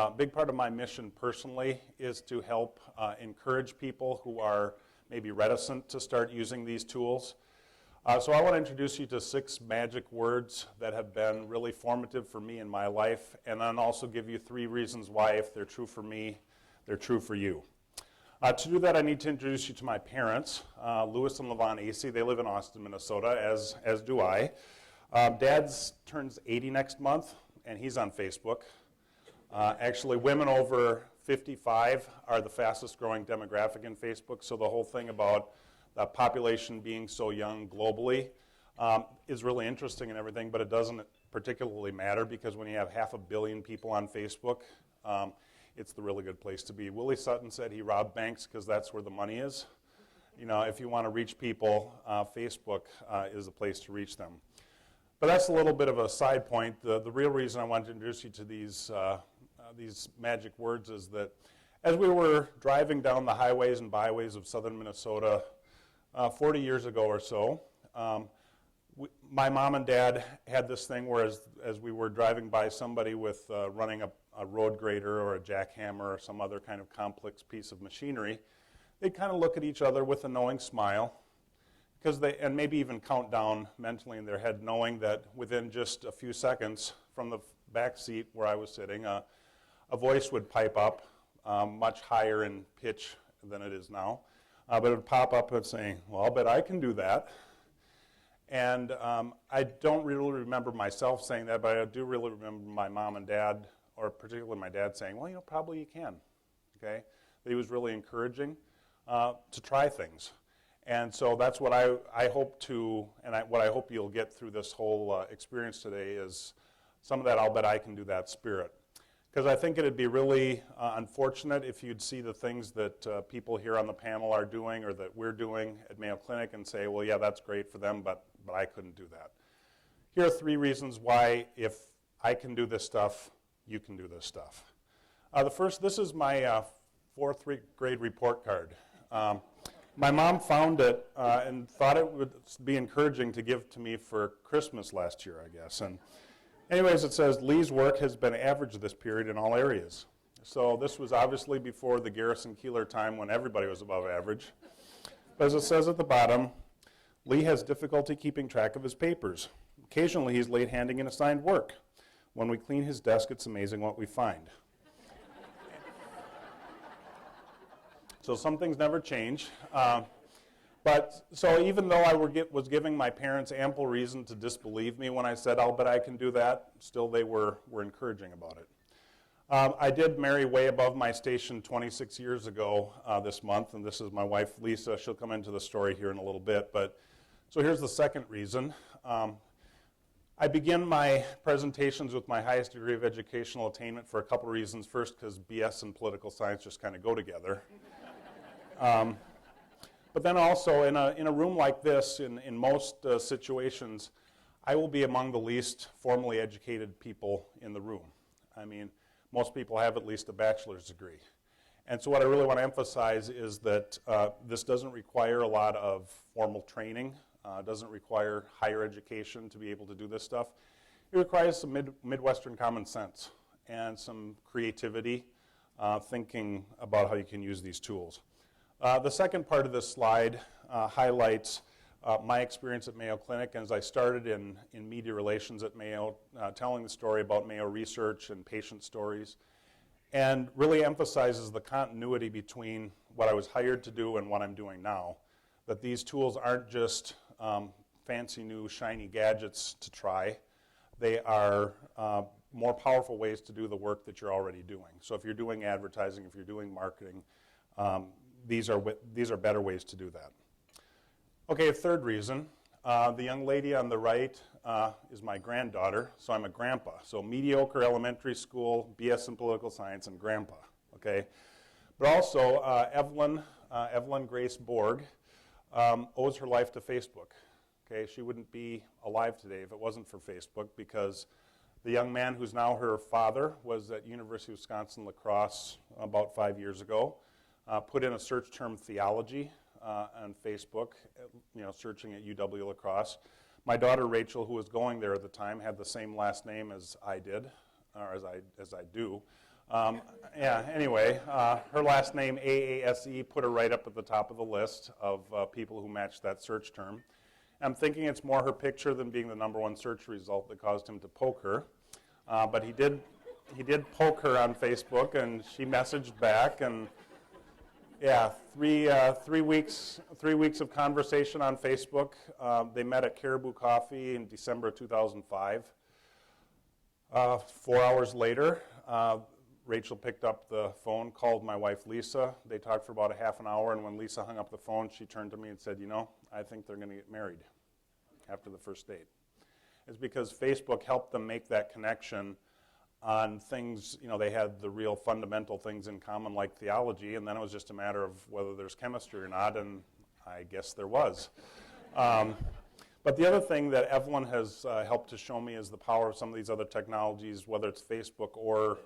A big part of my mission personally is to help encourage people who are maybe reticent to start using these tools. So I want to introduce you to 6 magic words that have been really formative for me in my life, and then also give you 3 reasons why, if they're true for me, they're true for you. To do that, I need to introduce you to my parents, Louis and Levon Acey. They live in Austin, Minnesota, as do I. Dad turns 80 next month, and he's on Facebook. Actually, women over 55 are the fastest growing demographic in Facebook, so the whole thing about the population being so young globally is really interesting and everything, but it doesn't particularly matter because when you have 500 million people on Facebook, it's the really good place to be. Willie Sutton said he robbed banks because that's where the money is. You know, if you want to reach people, Facebook is the place to reach them. But that's a little bit of a side point. The real reason I wanted to introduce you to these magic words is that as we were driving down the highways and byways of southern Minnesota 40 years ago or so, my mom and dad had this thing where as we were driving by somebody with running a road grader or a jackhammer or some other kind of complex piece of machinery, they'd kind of look at each other with a knowing smile, and maybe even count down mentally in their head, knowing that within just a few seconds from the back seat where I was sitting, a voice would pipe up, much higher in pitch than it is now, but it would pop up and say, well, I'll bet I can do that. And I don't really remember myself saying that, but I do really remember my mom and dad, or particularly my dad, saying, well, probably you can, okay? That he was really encouraging to try things. And so that's what I hope to, and what I hope you'll get through this whole experience today is some of that I'll bet I can do that spirit. Because I think it'd be really unfortunate if you'd see the things that people here on the panel are doing or that we're doing at Mayo Clinic and say, well, yeah, that's great for them, but I couldn't do that. Here are 3 reasons why if I can do this stuff, you can do this stuff. The first, this is my 4th grade report card. My mom found it and thought it would be encouraging to give to me for Christmas last year, I guess. And anyways, it says, Lee's work has been average this period in all areas. So this was obviously before the Garrison Keillor time when everybody was above average. But as it says at the bottom, Lee has difficulty keeping track of his papers. Occasionally he's late handing in assigned work. When we clean his desk, it's amazing what we find. So some things never change. But so even though I was giving my parents ample reason to disbelieve me when I said, I'll bet I can do that, still they were encouraging about it. I did marry way above my station 26 years ago this month, and this is my wife, Lisa. She'll come into the story here in a little bit. But so here's the second reason. I begin my presentations with my highest degree of educational attainment for a couple reasons. First, because BS and political science just kind of go together. But then also, in a room like this, in most situations, I will be among the least formally educated people in the room. I mean, most people have at least a bachelor's degree. And so what I really want to emphasize is that this doesn't require a lot of formal training. Doesn't require higher education to be able to do this stuff. It requires some Midwestern common sense and some creativity, thinking about how you can use these tools. The second part of this slide highlights my experience at Mayo Clinic as I started in media relations at Mayo, telling the story about Mayo research and patient stories, and really emphasizes the continuity between what I was hired to do and what I'm doing now. That these tools aren't just fancy new shiny gadgets to try. They are more powerful ways to do the work that you're already doing. So if you're doing advertising, if you're doing marketing, these are better ways to do that. Okay, a third reason. The young lady on the right is my granddaughter, so I'm a grandpa. So mediocre elementary school, BS in political science, and grandpa, okay? But also, Evelyn Grace Borg owes her life to Facebook, okay? She wouldn't be alive today if it wasn't for Facebook, because the young man who's now her father was at University of Wisconsin-La Crosse about 5 years ago, put in a search term theology on Facebook, searching at UW-La Crosse. My daughter Rachel, who was going there at the time, had the same last name as I did, or as I do. Yeah, anyway, her last name, AASE, put her right up at the top of the list of people who matched that search term. I'm thinking it's more her picture than being the #1 search result that caused him to poke her. But he did poke her on Facebook, and she messaged back, and yeah, three weeks of conversation on Facebook. They met at Caribou Coffee in December of 2005. 4 hours later, Rachel picked up the phone, called my wife Lisa. They talked for about a half an hour, and when Lisa hung up the phone, she turned to me and said, "You know, I think they're going to get married after the first date." It's because Facebook helped them make that connection on things, you know, they had the real fundamental things in common like theology, and then it was just a matter of whether there's chemistry or not, and I guess there was. But the other thing that Evelyn has helped to show me is the power of some of these other technologies, whether it's Facebook or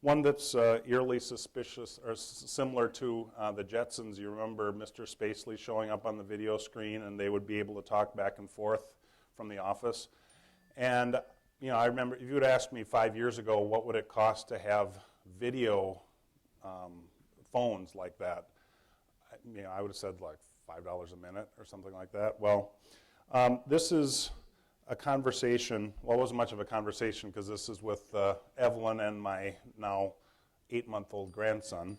one that's eerily suspicious or similar to the Jetsons. You remember Mr. Spacely showing up on the video screen, and they would be able to talk back and forth from the office. And you know, I remember if you would ask me 5 years ago, what would it cost to have video phones like that? You know, I would have said like $5 a minute or something like that. Well, this is a conversation. Well, it wasn't much of a conversation because this is with Evelyn and my now 8-month-old grandson.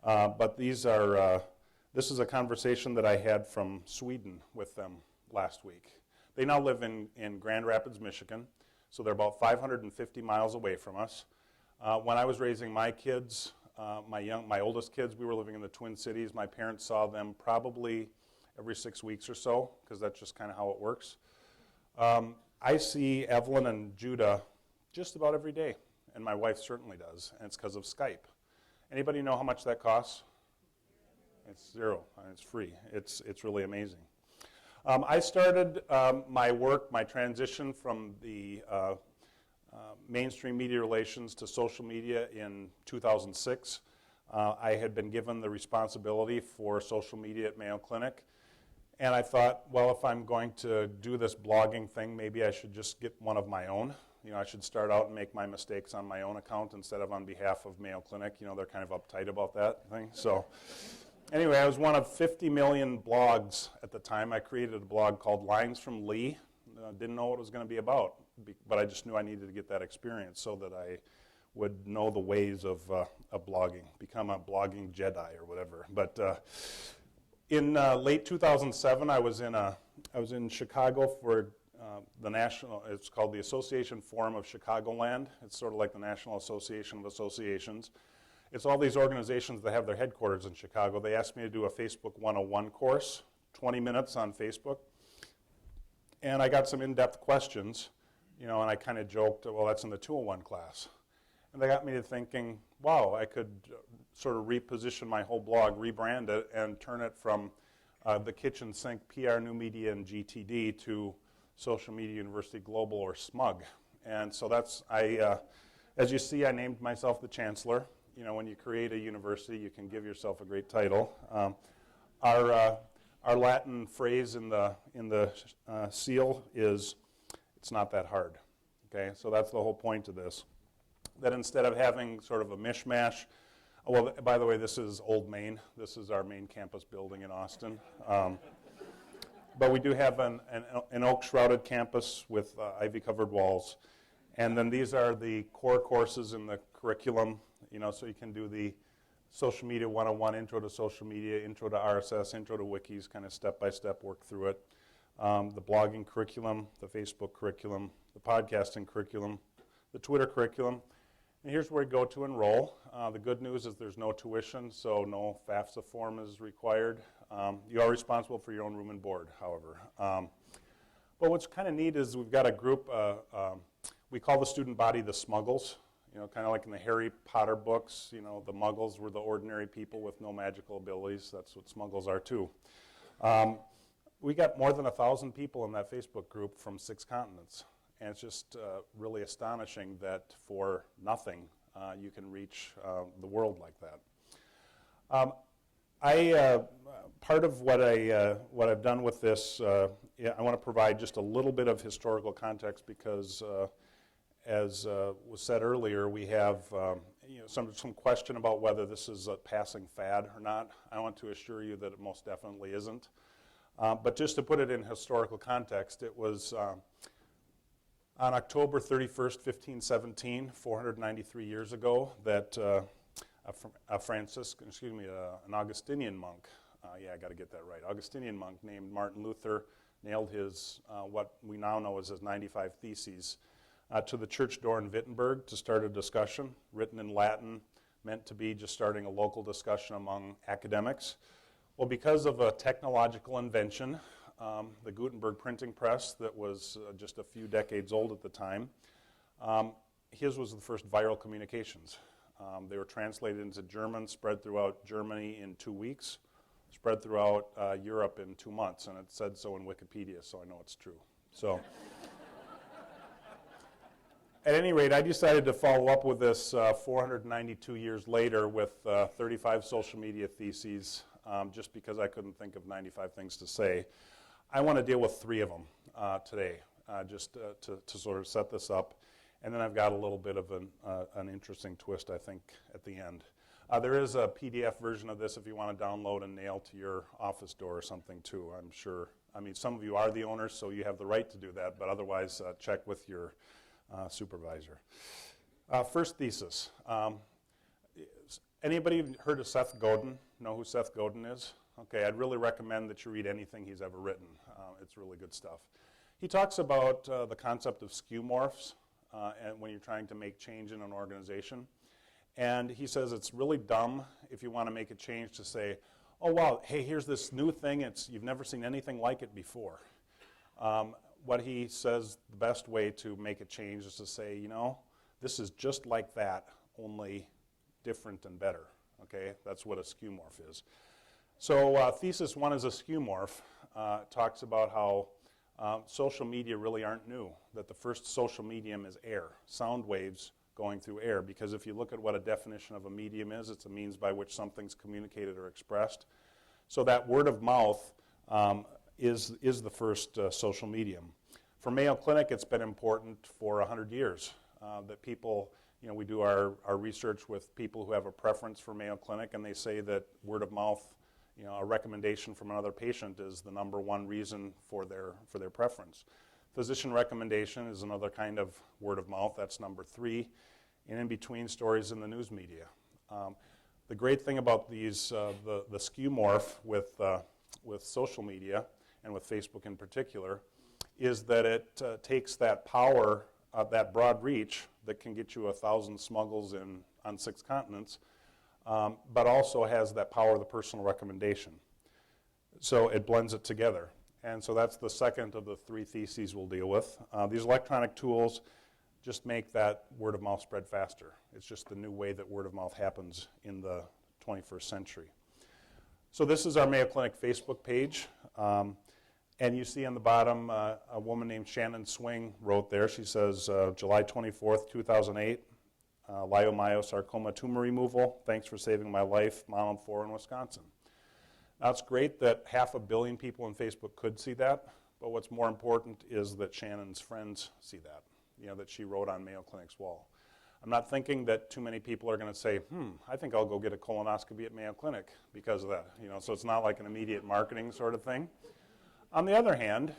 But this is a conversation that I had from Sweden with them last week. They now live in Grand Rapids, Michigan. So they're about 550 miles away from us. When I was raising my kids, my oldest kids, we were living in the Twin Cities. My parents saw them probably every 6 weeks or so, because that's just kind of how it works. I see Evelyn and Judah just about every day, and my wife certainly does, and it's because of Skype. Anybody know how much that costs? It's $0, and it's free. It's really amazing. I started my transition from the mainstream media relations to social media in 2006. I had been given the responsibility for social media at Mayo Clinic, and I thought, well, if I'm going to do this blogging thing, maybe I should just get one of my own. You know, I should start out and make my mistakes on my own account instead of on behalf of Mayo Clinic. You know, they're kind of uptight about that thing. So anyway, I was one of 50 million blogs at the time. I created a blog called Lines from Lee. Didn't know what it was going to be about, but I just knew I needed to get that experience so that I would know the ways of blogging, become a blogging Jedi or whatever. But in late 2007, I was in Chicago for the national. It's called the Association Forum of Chicagoland. It's sort of like the National Association of Associations. It's all these organizations that have their headquarters in Chicago. They asked me to do a Facebook 101 course, 20 minutes on Facebook. And I got some in-depth questions, you know, and I kind of joked, well, that's in the 201 class. And they got me to thinking, wow, I could sort of reposition my whole blog, rebrand it, and turn it from the kitchen sink PR New Media and GTD to Social Media University Global, or SMUG. And so as you see, I named myself the Chancellor. You know, when you create a university, you can give yourself a great title. Our Latin phrase in the seal is, "It's not that hard." Okay, so that's the whole point of this. That instead of having sort of a mishmash, well, by the way, this is Old Main. This is our main campus building in Austin. But we do have an oak-shrouded campus with ivy-covered walls. And then these are the core courses in the curriculum. You know, so you can do the Social Media 101, Intro to Social Media, Intro to RSS, Intro to Wikis, kind of step-by-step work through it. The blogging curriculum, the Facebook curriculum, the podcasting curriculum, the Twitter curriculum. And here's where we go to enroll. The good news is there's no tuition, so no FAFSA form is required. You are responsible for your own room and board, however. But what's kind of neat is we've got a group, we call the student body the Smuggles. You know, kind of like in the Harry Potter books, you know, the Muggles were the ordinary people with no magical abilities. That's what Smuggles are too. We got more than 1,000 people in that Facebook group from 6 continents. And it's just really astonishing that for nothing you can reach the world like that. Part of what I've done with this, I want to provide just a little bit of historical context because as was said earlier, we have some question about whether this is a passing fad or not. I want to assure you that it most definitely isn't. But just to put it in historical context, it was on October 31st, 1517, 493 years ago, that an Augustinian monk, I got to get that right, Augustinian monk named Martin Luther nailed his, what we now know as his 95 Theses, to the church door in Wittenberg to start a discussion, written in Latin, meant to be just starting a local discussion among academics. Well, because of a technological invention, the Gutenberg printing press that was just a few decades old at the time, his was the first viral communications. They were translated into German, spread throughout Germany in 2 weeks, spread throughout Europe in 2 months, and it said so in Wikipedia, so I know it's true. So, at any rate, I decided to follow up with this 492 years later with 35 social media theses, just because I couldn't think of 95 things to say. I want to deal with 3 of them today, just to sort of set this up. And then I've got a little bit of an interesting twist, I think, at the end. There is a PDF version of this if you want to download and nail to your office door or something, too, I'm sure. I mean, some of you are the owners, so you have the right to do that, but otherwise, check with your supervisor. First thesis. Anybody heard of Seth Godin? Know who Seth Godin is? Okay, I'd really recommend that you read anything he's ever written. It's really good stuff. He talks about the concept of skeuomorphs and when you're trying to make change in an organization. And he says it's really dumb if you want to make a change to say, oh wow, hey, here's this new thing, you've never seen anything like it before. What he says the best way to make a change is to say, this is just like that, only different and better. Okay, that's what a skeuomorph is. So thesis 1 is a skeuomorph. Talks about how social media really aren't new, that the first social medium is air, sound waves going through air, because if you look at what a definition of a medium is, it's a means by which something's communicated or expressed. So that word of mouth is the first social medium. For Mayo Clinic, it's been important for 100 years that people, we do our research with people who have a preference for Mayo Clinic, and they say that word of mouth, a recommendation from another patient is the number 1 reason for their preference. Physician recommendation is another kind of word of mouth, that's number 3, and in between, stories in the news media. The great thing about these, the skeuomorph with social media, and with Facebook in particular, is that it takes that power, that broad reach that can get you 1,000 smuggles on 6 continents, but also has that power of the personal recommendation. So it blends it together. And so that's the second of the 3 theses we'll deal with. These electronic tools just make that word of mouth spread faster. It's just the new way that word of mouth happens in the 21st century. So this is our Mayo Clinic Facebook page. And you see on the bottom a woman named Shannon Swing wrote there. She says, July 24th, 2008, leiomyosarcoma tumor removal. Thanks for saving my life, Mom of 4 in Wisconsin. Now, it's great that 500 million people on Facebook could see that, but what's more important is that Shannon's friends see that, that she wrote on Mayo Clinic's wall. I'm not thinking that too many people are going to say, I think I'll go get a colonoscopy at Mayo Clinic because of that. So it's not like an immediate marketing sort of thing. On the other hand,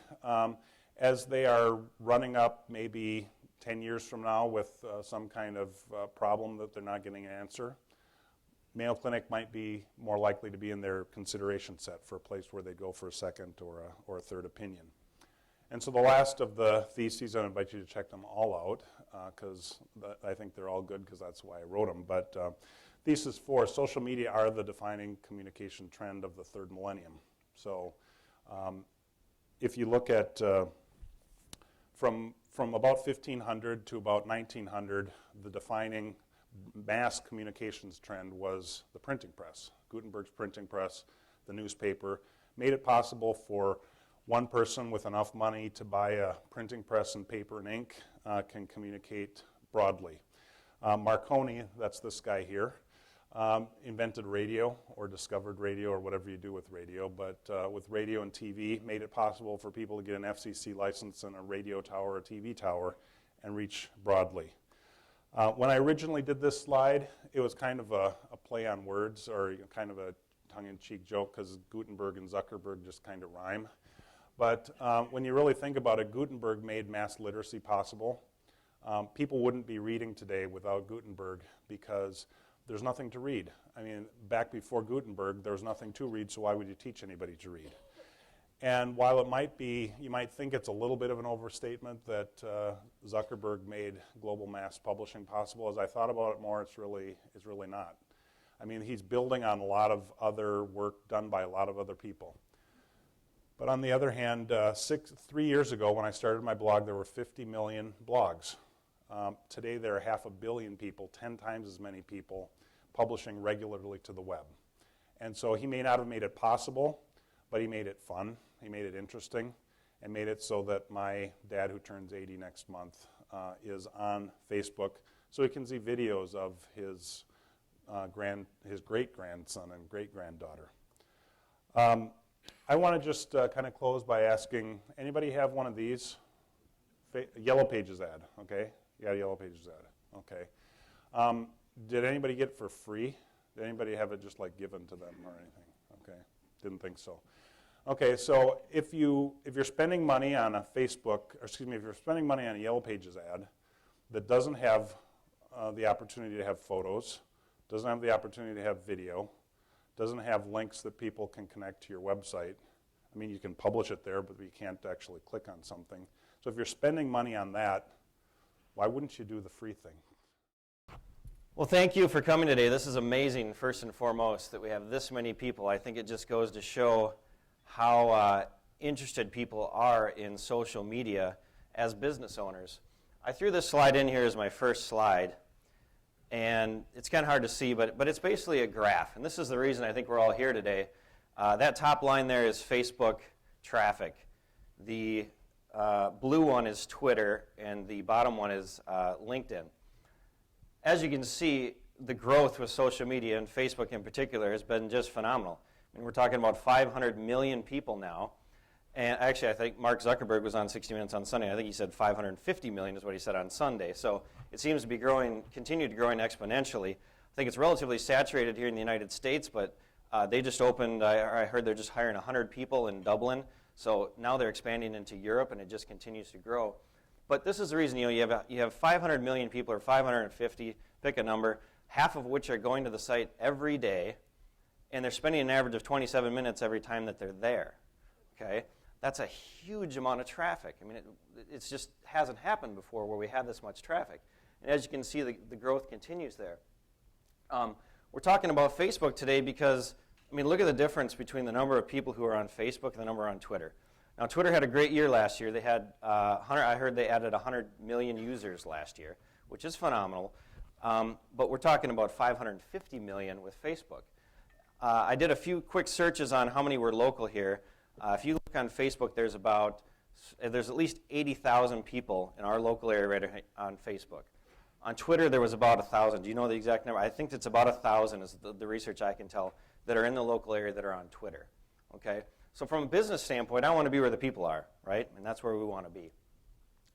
as they are running up maybe 10 years from now with some kind of problem that they're not getting an answer, Mayo Clinic might be more likely to be in their consideration set for a place where they go for a second or a third opinion. And so the last of the theses, I invite you to check them all out because I think they're all good because that's why I wrote them. But thesis 4, social media are the defining communication trend of the 3rd millennium. So if you look at from about 1500 to about 1900, the defining mass communications trend was the printing press. Gutenberg's printing press, the newspaper, made it possible for one person with enough money to buy a printing press and paper and ink can communicate broadly. Marconi, that's this guy here, invented radio or discovered radio or whatever you do with radio, but with radio and TV, made it possible for people to get an FCC license and a radio tower or a TV tower and reach broadly. When I originally did this slide, it was kind of a play on words, or kind of a tongue-in-cheek joke, because Gutenberg and Zuckerberg just kind of rhyme. But when you really think about it, Gutenberg made mass literacy possible. People wouldn't be reading today without Gutenberg because there's nothing to read. I mean, back before Gutenberg, there was nothing to read, so why would you teach anybody to read? And while it might be, you might think it's a little bit of an overstatement that Zuckerberg made global mass publishing possible, as I thought about it more, it's really not. I mean, he's building on a lot of other work done by a lot of other people. But on the other hand, 3 years ago when I started my blog, there were 50 million blogs. Today there are 500 million people, 10 times as many people, publishing regularly to the web. And so he may not have made it possible, but he made it fun, he made it interesting, and made it so that my dad, who turns 80 next month, is on Facebook, so he can see videos of his great-grandson and great-granddaughter. I want to just kind of close by asking, anybody have one of these? Yellow Pages ad, okay? You got a Yellow Pages ad, okay. Did anybody get it for free? Did anybody have it just like given to them or anything? Okay, didn't think so. Okay, so if you're spending money on a Facebook, or excuse me, if you're spending money on a Yellow Pages ad that doesn't have the opportunity to have photos, doesn't have the opportunity to have video, doesn't have links that people can connect to your website. I mean, you can publish it there, but you can't actually click on something. So if you're spending money on that, why wouldn't you do the free thing? Well, thank you for coming today. This is amazing, first and foremost, that we have this many people. I think it just goes to show how interested people are in social media as business owners. I threw this slide in here as my first slide, and it's kind of hard to see, but it's basically a graph. And this is the reason I think we're all here today. That top line there is Facebook traffic. The blue one is Twitter, and the bottom one is LinkedIn. As you can see, the growth with social media, and Facebook in particular, has been just phenomenal. I mean, we're talking about 500 million people now. And actually, I think Mark Zuckerberg was on 60 Minutes on Sunday. I think he said 550 million is what he said on Sunday. So it seems to be growing, continue to growing exponentially. I think it's relatively saturated here in the United States, but they just opened, I heard they're just hiring 100 people in Dublin. So now they're expanding into Europe, and it just continues to grow. But this is the reason, you have 500 million people, or 550, pick a number, half of which are going to the site every day, and they're spending an average of 27 minutes every time that they're there. Okay? That's a huge amount of traffic. I mean, it just hasn't happened before where we have this much traffic. And as you can see, the growth continues there. We're talking about Facebook today because, I mean, look at the difference between the number of people who are on Facebook and the number on Twitter. Now, Twitter had a great year last year. They had, I heard they added 100 million users last year, which is phenomenal. But we're talking about 550 million with Facebook. I did a few quick searches on how many were local here. If you look on Facebook, there's at least 80,000 people in our local area right on Facebook. On Twitter, there was about 1,000. Do you know the exact number? I think it's about 1,000 is the research I can tell that are in the local area that are on Twitter. Okay? So from a business standpoint, I want to be where the people are, right? And that's where we want to be.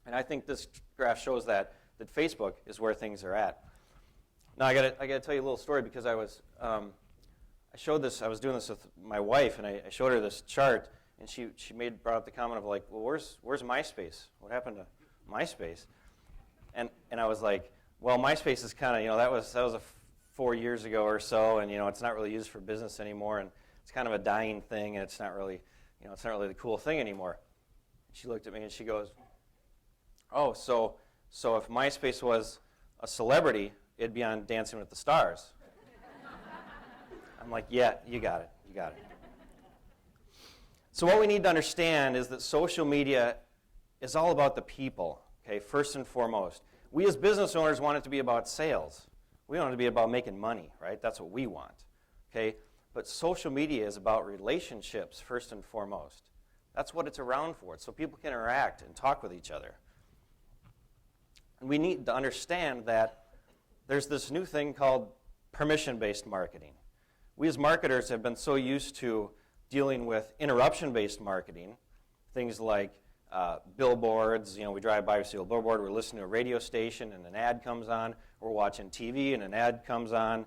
And I think this graph shows that Facebook is where things are at. Now I got to tell you a little story because I was doing this with my wife, and I showed her this chart, and she brought up the comment of like, well, where's MySpace? What happened to MySpace? And I was like, well, MySpace is kind of, that was 4 years ago or so, and it's not really used for business anymore, and it's kind of a dying thing, and it's not really the cool thing anymore. She looked at me and she goes, oh, so if MySpace was a celebrity, it'd be on Dancing with the Stars. I'm like, yeah, you got it. So what we need to understand is that social media is all about the people, okay, first and foremost. We as business owners want it to be about sales. We want it to be about making money, right? That's what we want, okay? But social media is about relationships first and foremost. That's what it's around for, so people can interact and talk with each other. And we need to understand that there's this new thing called permission-based marketing. We as marketers have been so used to dealing with interruption-based marketing, things like billboards. We drive by, we see a billboard, we're listening to a radio station, and an ad comes on. we're watching TV and an ad comes on.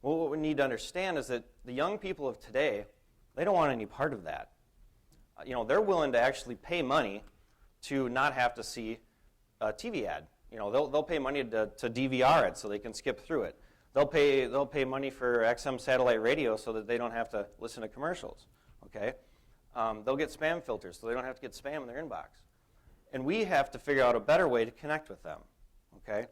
Well, what we need to understand is that the young people of today, they don't want any part of that. They're willing to actually pay money to not have to see a TV ad. They'll pay money to DVR it so they can skip through it. They'll pay money for XM satellite radio so that they don't have to listen to commercials. Okay, they'll get spam filters so they don't have to get spam in their inbox. And we have to figure out a better way to connect with them. Okay,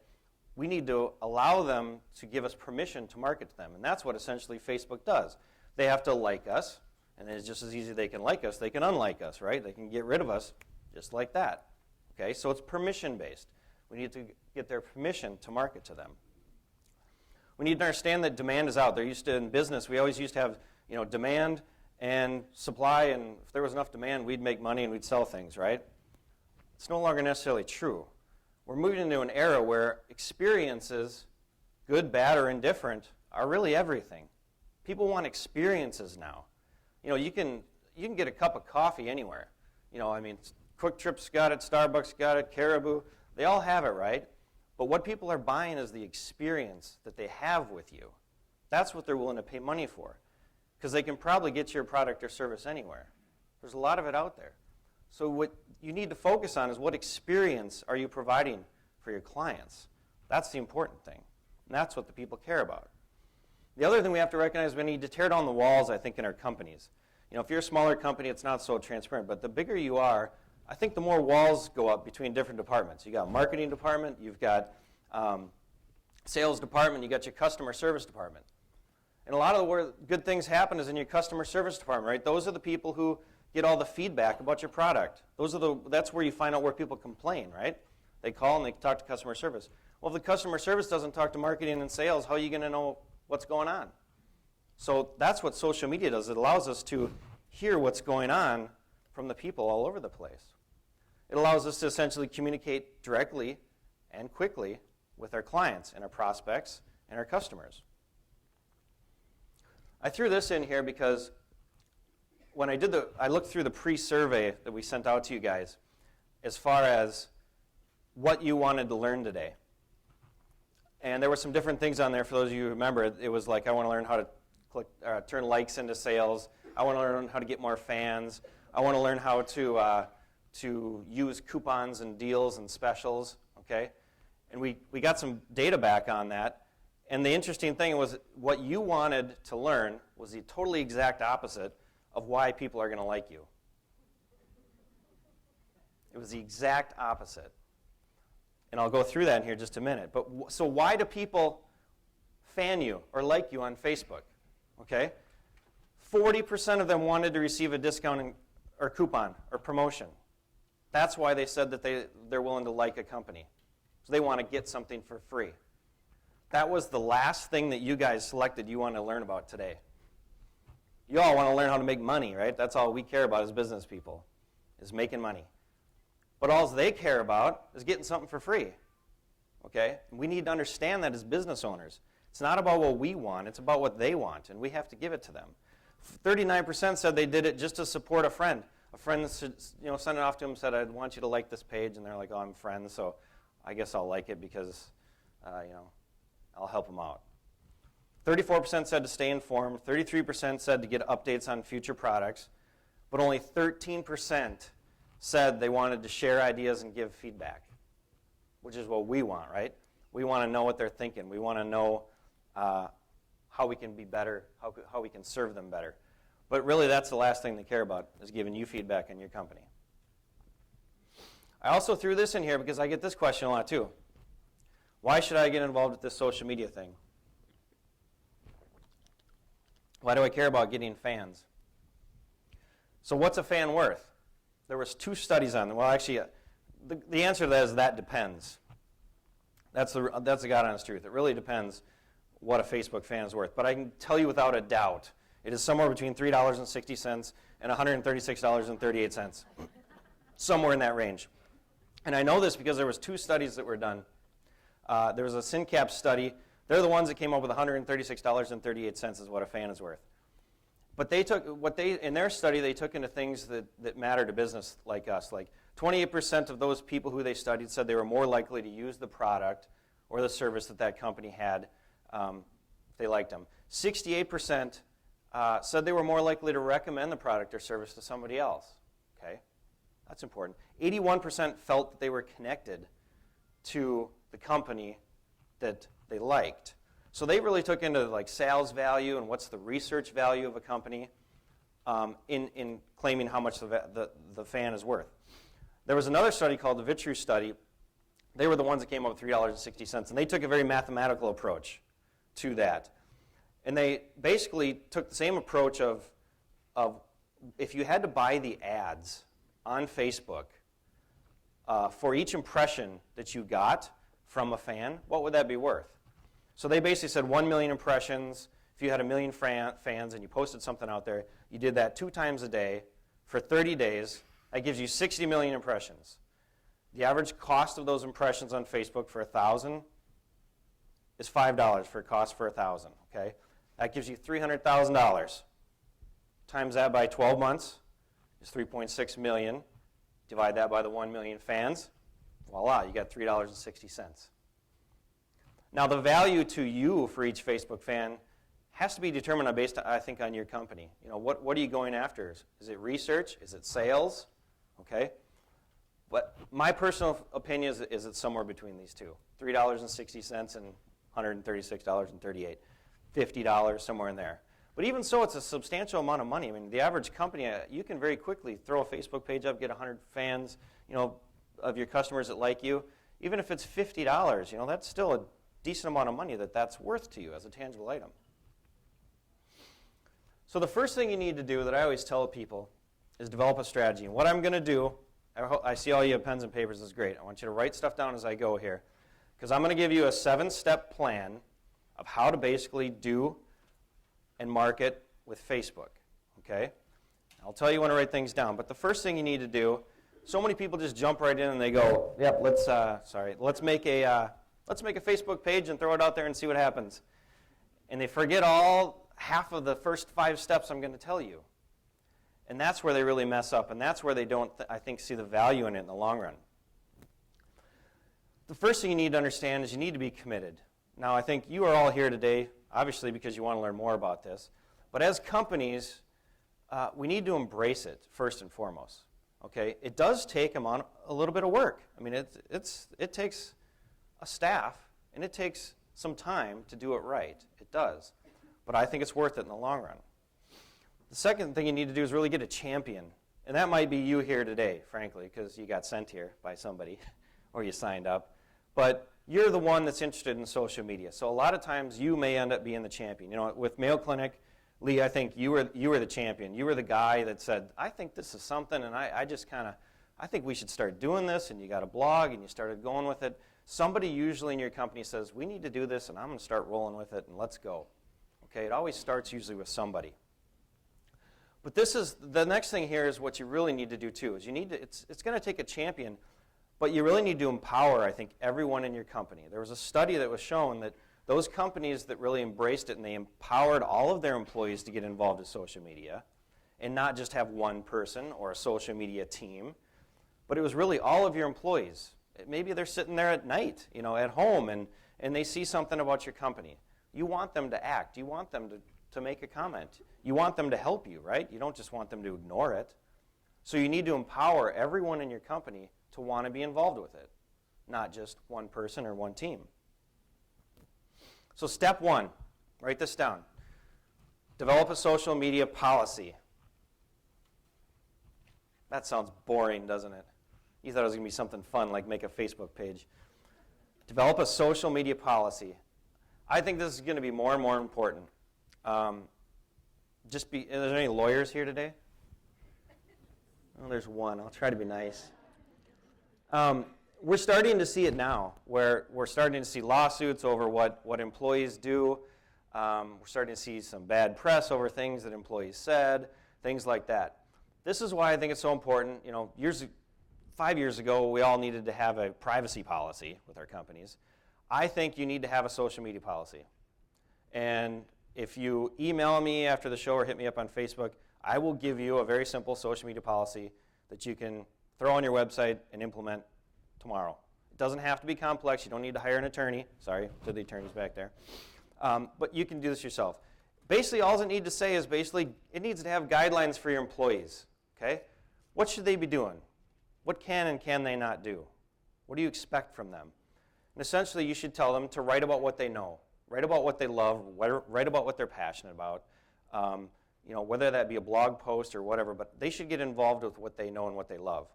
we need to allow them to give us permission to market to them, and that's what essentially Facebook does. They have to like us, and it's just as easy they can like us, they can unlike us, right? They can get rid of us just like that. Okay, so it's permission-based. We need to get their permission to market to them. We need to understand that demand is out. In business, we always used to have, demand and supply, and if there was enough demand, we'd make money and we'd sell things, right? It's no longer necessarily true. We're moving into an era where experiences, good, bad, or indifferent, are really everything. People want experiences now. You can get a cup of coffee anywhere. Quick Trip's got it, Starbucks got it, Caribou, they all have it, right? But what people are buying is the experience that they have with you. That's what they're willing to pay money for, because they can probably get your product or service anywhere. There's a lot of it out there. So what you need to focus on is what experience are you providing for your clients. That's the important thing, and that's what the people care about. The other thing we have to recognize is we need to tear down the walls, I think, in our companies. If you're a smaller company, it's not so transparent, but the bigger you are, I think the more walls go up between different departments. You've got marketing department, you've got sales department, you've got your customer service department. And a lot of the where good things happen is in your customer service department, right? Those are the people who get all the feedback about your product. That's where you find out where people complain, right? They call and they talk to customer service. Well, if the customer service doesn't talk to marketing and sales, how are you going to know what's going on? So that's what social media does. It allows us to hear what's going on from the people all over the place. It allows us to essentially communicate directly and quickly with our clients and our prospects and our customers. I threw this in here because when I looked through the pre-survey that we sent out to you guys as far as what you wanted to learn today. And there were some different things on there. For those of you who remember, it was like, I want to learn how to turn likes into sales. I want to learn how to get more fans. I want to learn how to use coupons and deals and specials, okay? And we got some data back on that. And the interesting thing was what you wanted to learn was the totally exact opposite of why people are going to like you. It was the exact opposite. And I'll go through that in here in just a minute. But so why do people fan you or like you on Facebook? Okay? 40% of them wanted to receive a discount or coupon or promotion. That's why they said that they're willing to like a company. So they want to get something for free. That was the last thing that you guys selected you want to learn about today. You all want to learn how to make money, right? That's all we care about as business people, is making money. But all they care about is getting something for free. Okay? We need to understand that as business owners. It's not about what we want, it's about what they want, and we have to give it to them. 39% said they did it just to support a friend. A friend sent it off to them and said, I want you to like this page, and they're like, oh, I'm friends, so I guess I'll like it because, I'll help them out. 34% said to stay informed, 33% said to get updates on future products, but only 13% said they wanted to share ideas and give feedback, which is what we want, right? We want to know what they're thinking. We want to know how we can be better, how we can serve them better. But really, that's the last thing they care about, is giving you feedback in your company. I also threw this in here because I get this question a lot too. Why should I get involved with this social media thing? Why do I care about getting fans? So what's a fan worth? There was 2 studies on them. Well, actually, the answer to that is that depends. That's the God honest truth. It really depends what a Facebook fan is worth. But I can tell you without a doubt, it is somewhere between $3.60 and $136.38. Somewhere in that range. And I know this because there was 2 studies that were done. There was a SynCap study. They're the ones that came up with $136.38 is what a fan is worth. But in their study, they took into things that matter to business like us. Like 28% of those people who they studied said they were more likely to use the product or the service that that company had. They liked them. 68% said they were more likely to recommend the product or service to somebody else. Okay, that's important. 81% felt that they were connected to the company that they liked. So they really took into like sales value and what's the research value of a company in claiming how much the fan is worth. There was another study called the Vitrue study. They were the ones that came up with $3.60, and they took a very mathematical approach to that. And they basically took the same approach of if you had to buy the ads on Facebook for each impression that you got from a fan, what would that be worth? So they basically said 1 million impressions. If you had 1 million fans and you posted something out there, you did that 2 times a day for 30 days. That gives you 60 million impressions. The average cost of those impressions on Facebook for 1,000 is $5 for a cost for 1,000. Okay, that gives you $300,000. Times that by 12 months is 3.6 million. Divide that by the 1 million fans. Voila, you got $3.60. Now the value to you for each Facebook fan has to be determined based, I think, on your company. You know, what are you going after? Is it research? Is it sales? Okay. But my personal opinion is it's somewhere between these two. $3.60 and $136.38. $50, somewhere in there. But even so, it's a substantial amount of money. I mean, the average company, you can very quickly throw a Facebook page up, get 100 fans, of your customers that like you. Even if it's $50, that's still a decent amount of money that's worth to you as a tangible item. So the first thing you need to do that I always tell people is develop a strategy. And what I'm going to do, I see all you have pens and papers, this is great. I want you to write stuff down as I go here, because I'm going to give you a 7-step plan of how to basically do and market with Facebook, okay? I'll tell you when to write things down, but the first thing you need to do, so many people just jump right in and they go, yep, let's make a Facebook page and throw it out there and see what happens. And they forget half of the first 5 steps I'm going to tell you. And that's where they really mess up, and that's where they don't, I think, see the value in it in the long run. The first thing you need to understand is you need to be committed. Now, I think you are all here today, obviously, because you want to learn more about this. But as companies, we need to embrace it, first and foremost. Okay? It does take a little bit of work. I mean, it takes a staff, and it takes some time to do it right. It does. But I think it's worth it in the long run. The second thing you need to do is really get a champion. And that might be you here today, frankly, because you got sent here by somebody or you signed up. But you're the one that's interested in social media. So a lot of times you may end up being the champion. With Mayo Clinic, Lee, I think you were the champion. You were the guy that said, I think this is something, and I think we should start doing this, and you got a blog, and you started going with it. Somebody usually in your company says, we need to do this, and I'm going to start rolling with it, and let's go. Okay, it always starts usually with somebody. But the next thing here is what you really need to do too, is it's going to take a champion, but you really need to empower, I think, everyone in your company. There was a study that was shown that those companies that really embraced it and they empowered all of their employees to get involved in social media and not just have one person or a social media team, but it was really all of your employees. Maybe they're sitting there at night, at home, and they see something about your company. You want them to act. You want them to make a comment. You want them to help you, right? You don't just want them to ignore it. So you need to empower everyone in your company to want to be involved with it, not just one person or one team. So step 1, write this down. Develop a social media policy. That sounds boring, doesn't it? You thought it was going to be something fun, like make a Facebook page. Develop a social media policy. I think this is going to be more and more important. Are there any lawyers here today? Oh, there's one. I'll try to be nice. We're starting to see it now, where we're starting to see lawsuits over what employees do. We're starting to see some bad press over things that employees said, things like that. This is why I think it's so important. 5 years ago, we all needed to have a privacy policy with our companies. I think you need to have a social media policy. And if you email me after the show or hit me up on Facebook, I will give you a very simple social media policy that you can throw on your website and implement tomorrow. It doesn't have to be complex. You don't need to hire an attorney. Sorry to the attorneys back there. But you can do this yourself. Basically, all it needs to say is it needs to have guidelines for your employees. Okay? What should they be doing? What can and can they not do? What do you expect from them? And essentially, you should tell them to write about what they know, write about what they love, write about what they're passionate about. Whether that be a blog post or whatever, but they should get involved with what they know and what they love.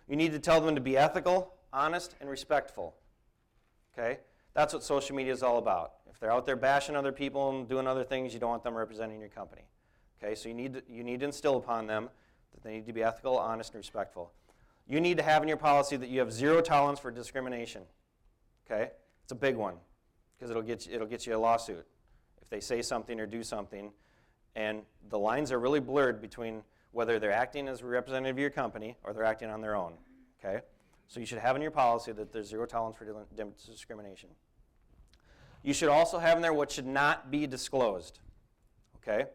You need to tell them to be ethical, honest, and respectful. Okay? That's what social media is all about. If they're out there bashing other people and doing other things, you don't want them representing your company. Okay? So you need to instill upon them that they need to be ethical, honest, and respectful. You need to have in your policy that you have zero tolerance for discrimination. Okay? It's a big one because it'll get you a lawsuit if they say something or do something. And the lines are really blurred between whether they're acting as a representative of your company or they're acting on their own. Okay? So you should have in your policy that there's zero tolerance for discrimination. You should also have in there what should not be disclosed. Okay?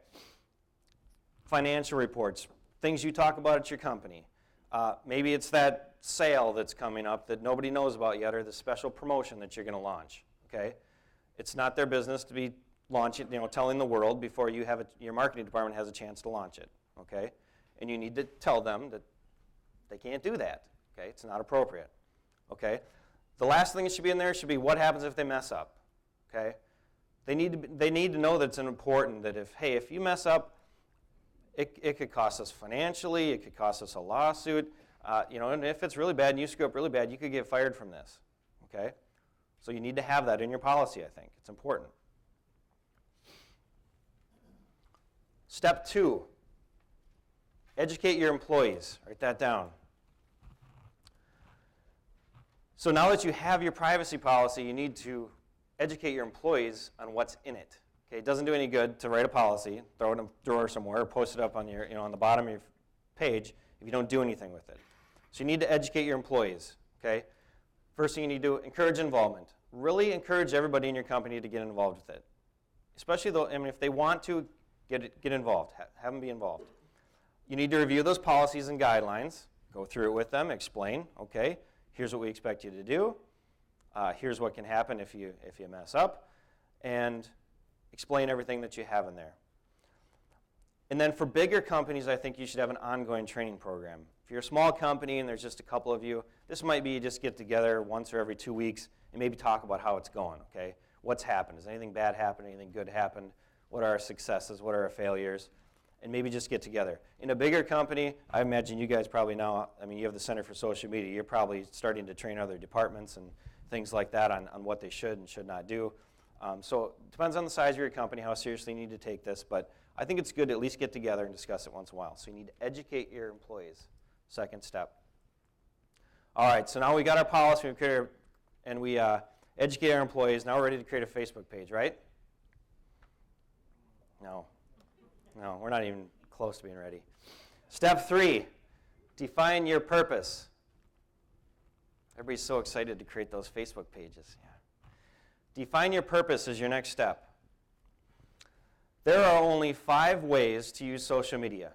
Financial reports, things you talk about at your company. Maybe it's that sale that's coming up that nobody knows about yet, or the special promotion that you're going to launch. Okay? It's not their business to be launching, telling the world before your marketing department has a chance to launch it. Okay? And you need to tell them that they can't do that. Okay? It's not appropriate. Okay? The last thing that should be in there should be what happens if they mess up. Okay? They need to know that it's important that if you mess up, it could cost us financially, it could cost us a lawsuit, and if it's really bad and you screw up really bad, you could get fired from this. Okay? So you need to have that in your policy, I think. It's important. Step 2, educate your employees. Write that down. So now that you have your privacy policy, you need to educate your employees on what's in it. Okay, it doesn't do any good to write a policy, throw it in a drawer somewhere, or post it up on your, on the bottom of your page if you don't do anything with it. So you need to educate your employees. Okay, first thing you need to do, encourage involvement. Really encourage everybody in your company to get involved with it. Especially though, if they want to get involved, have them be involved. You need to review those policies and guidelines, go through it with them, explain. Okay, here's what we expect you to do. Here's what can happen if you mess up, and explain everything that you have in there. And then for bigger companies, I think you should have an ongoing training program. If you're a small company and there's just a couple of you, this might be just get together once or every 2 weeks and maybe talk about how it's going, okay? What's happened? Has anything bad happened? Anything good happened? What are our successes? What are our failures? And maybe just get together. In a bigger company, I imagine you guys probably now, you have the Center for Social Media. You're probably starting to train other departments and things like that on what they should and should not do. So it depends on the size of your company, how seriously you need to take this, but I think it's good to at least get together and discuss it once in a while. So you need to educate your employees. Second step. All right, so now we got our policy, we educate our employees. Now we're ready to create a Facebook page, right? No, we're not even close to being ready. Step 3, define your purpose. Everybody's so excited to create those Facebook pages. Yeah. Define your purpose is your next step. There are only 5 ways to use social media.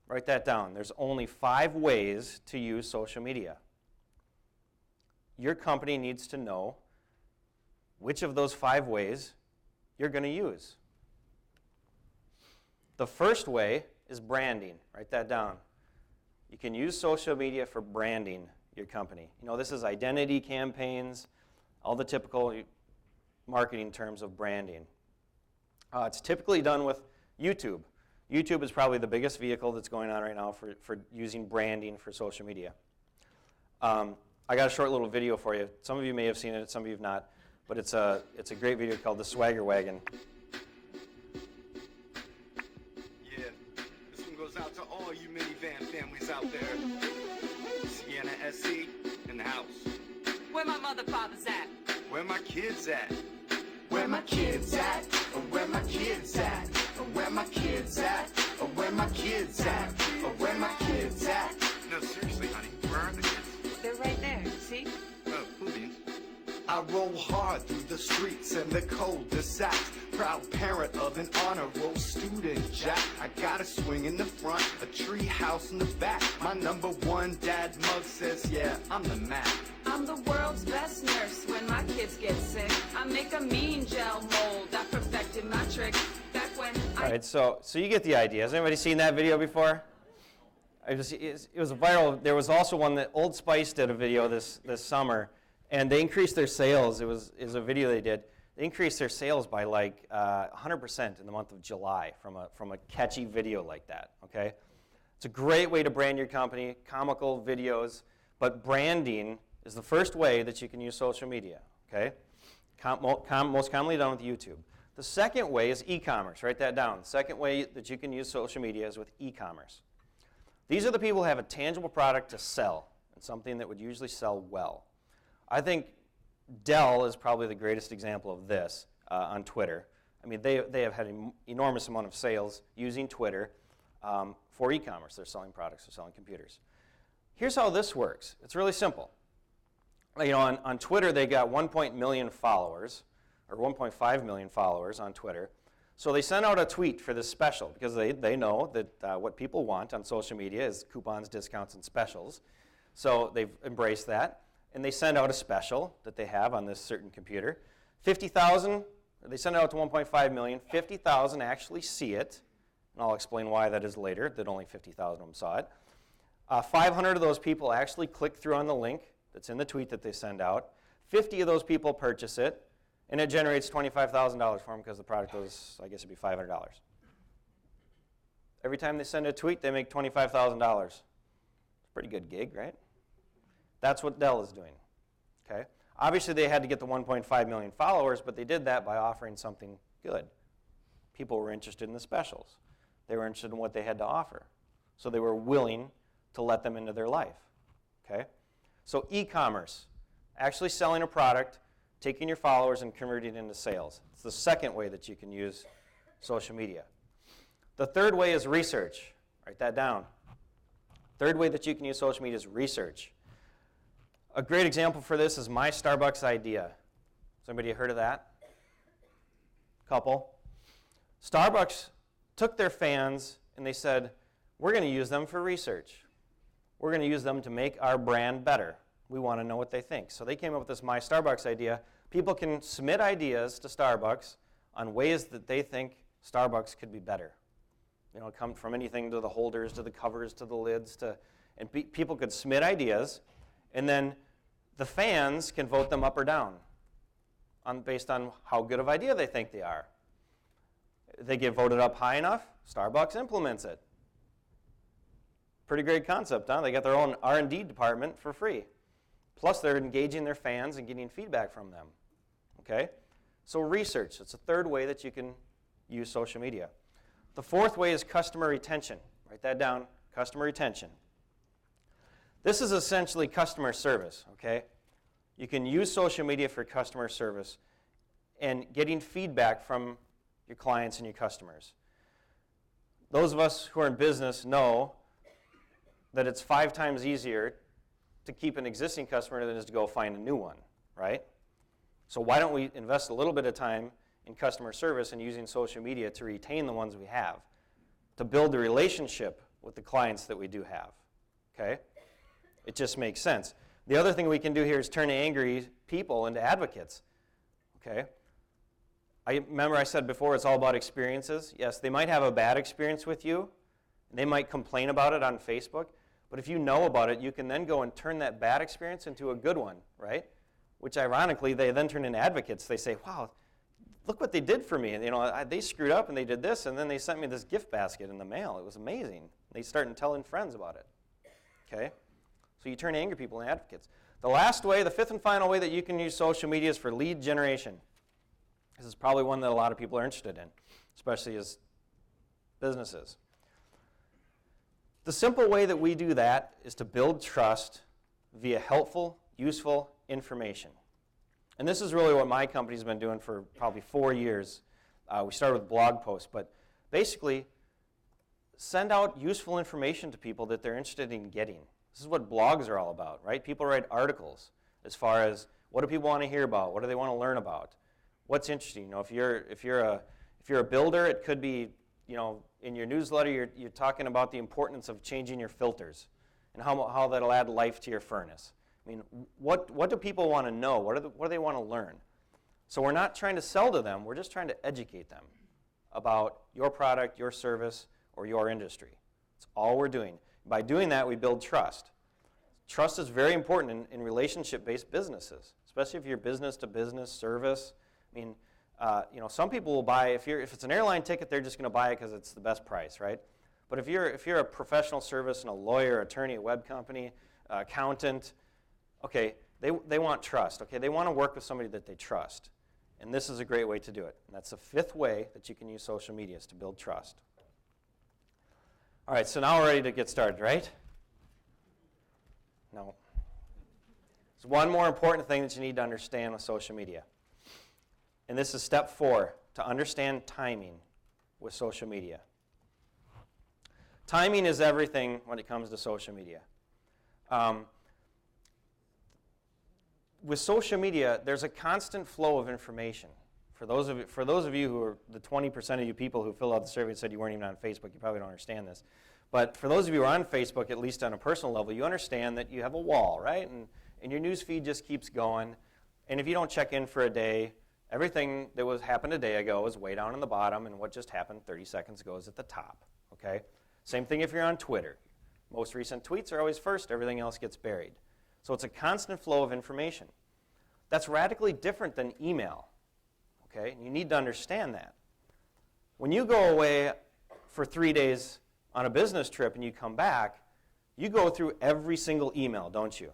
Write that down. There's only 5 ways to use social media. Your company needs to know which of those 5 ways you're going to use. The first way is branding. Write that down. You can use social media for branding your company. This is identity campaigns, all the typical marketing terms of branding. It's typically done with YouTube. YouTube is probably the biggest vehicle that's going on right now for using branding for social media. I got a short little video for you. Some of you may have seen it, some of you have not, but it's a great video called The Swagger Wagon. Yeah, this one goes out to all you minivan families out there. Sienna SC in the house. Where my mother, father's at? Where my kids at? Where my kids at? Where my kids at? Where my kids at? Where my kids at? Where my kids at? No, seriously, honey, where are the kids? They're right there, see? Oh, who means? I roll hard through the streets and the cul-de-sacs. Proud parent of an honor roll student, Jack. I got a swing in the front, a tree house in the back. My number one dad mug says, yeah, I'm the Mac. I'm the world's best nurse when my kids get sick. I make a mean gel mold. I perfected my trick back when All I... right, so you get the idea. Has anybody seen that video before? It was viral. There was also one that Old Spice did a video this summer, and they increased their sales. It was a video they did. They increased their sales by like 100% in the month of July from a catchy video like that, okay? It's a great way to brand your company, comical videos, but branding is the first way that you can use social media, okay? Most commonly done with YouTube. The second way is e-commerce. Write that down. The second way that you can use social media is with e-commerce. These are the people who have a tangible product to sell, and something that would usually sell well. I think Dell is probably the greatest example of this on Twitter. I mean, they have had an enormous amount of sales using Twitter for e-commerce. They're selling products, they're selling computers. Here's how this works. It's really simple. You know, on Twitter, they got 1.1 million followers, or 1.5 million followers on Twitter. So they sent out a tweet for this special because they know that what people want on social media is coupons, discounts, and specials. So they've embraced that. And they send out a special that they have on this certain computer. 50,000, they send it out to 1.5 million. 50,000 actually see it. And I'll explain why that is later, that only 50,000 of them saw it. 500 of those people actually click through on the link that's in the tweet that they send out. 50 of those people purchase it. And it generates $25,000 for them because the product was, I guess it'd be $500. Every time they send a tweet, they make $25,000. It's a pretty good gig, right? That's what Dell is doing, okay? Obviously, they had to get the 1.5 million followers, but they did that by offering something good. People were interested in the specials. They were interested in what they had to offer. So they were willing to let them into their life, okay? So e-commerce, actually selling a product, taking your followers and converting it into sales. It's the second way that you can use social media. The third way is research. Write that down. Third way that you can use social media is research. A great example for this is My Starbucks Idea. Has anybody heard of that? Couple. Starbucks took their fans and they said, we're going to use them for research. We're going to use them to make our brand better. We want to know what they think. So they came up with this My Starbucks Idea. People can submit ideas to Starbucks on ways that they think Starbucks could be better. You know, come from anything to the holders, to the covers, to the lids, and people could submit ideas, and then the fans can vote them up or down based on how good of idea they think they are. If they get voted up high enough, Starbucks implements it. Pretty great concept, huh? They got their own R&D department for free. Plus, they're engaging their fans and getting feedback from them. Okay? So research, it's a third way that you can use social media. The fourth way is customer retention. Write that down, customer retention. This is essentially customer service, okay? You can use social media for customer service and getting feedback from your clients and your customers. Those of us who are in business know that it's 5 times easier to keep an existing customer than it is to go find a new one, right? So why don't we invest a little bit of time in customer service and using social media to retain the ones we have, to build the relationship with the clients that we do have, okay? It just makes sense. The other thing we can do here is turn angry people into advocates, okay? I remember I said before it's all about experiences. Yes, they might have a bad experience with you, and they might complain about it on Facebook, but if you know about it, you can then go and turn that bad experience into a good one, right? Which ironically, they then turn into advocates. They say, wow, look what they did for me. You know, they screwed up and they did this, and then they sent me this gift basket in the mail. It was amazing. They start telling friends about it, okay? So you turn angry people into advocates. The last way, the fifth and final way that you can use social media is for lead generation. This is probably one that a lot of people are interested in, especially as businesses. The simple way that we do that is to build trust via helpful, useful information. And this is really what my company's been doing for probably 4 years. We started with blog posts, but basically send out useful information to people that they're interested in getting. This is what blogs are all about, right? People write articles as far as what do people want to hear about? What do they want to learn about? What's interesting? You know, if you're If you're a builder, it could be, in your newsletter, you're talking about the importance of changing your filters and how that'll add life to your furnace. I mean, what do people want to know? What do they want to learn? So we're not trying to sell to them. We're just trying to educate them about your product, your service, or your industry. That's all we're doing. By doing that, we build trust. Trust is very important in relationship-based businesses, especially if you're business-to-business service. I mean, some people will buy, if it's an airline ticket, they're just going to buy it because it's the best price, right? But if you're a professional service and a lawyer, attorney, a web company, accountant, okay, they want trust. Okay, they want to work with somebody that they trust. And this is a great way to do it. And that's the fifth way that you can use social media is to build trust. All right, so now we're ready to get started, right? No. There's one more important thing that you need to understand with social media. And this is step 4, to understand timing with social media. Timing is everything when it comes to social media. With social media, there's a constant flow of information. For those of you who are the 20% of you people who filled out the survey and said you weren't even on Facebook, you probably don't understand this. But for those of you who are on Facebook, at least on a personal level, you understand that you have a wall, right? And your news feed just keeps going. And if you don't check in for a day, everything that happened a day ago is way down in the bottom, and what just happened 30 seconds ago is at the top, okay? Same thing if you're on Twitter. Most recent tweets are always first. Everything else gets buried. So it's a constant flow of information. That's radically different than email, okay? And you need to understand that. When you go away for 3 days on a business trip and you come back, you go through every single email, don't you?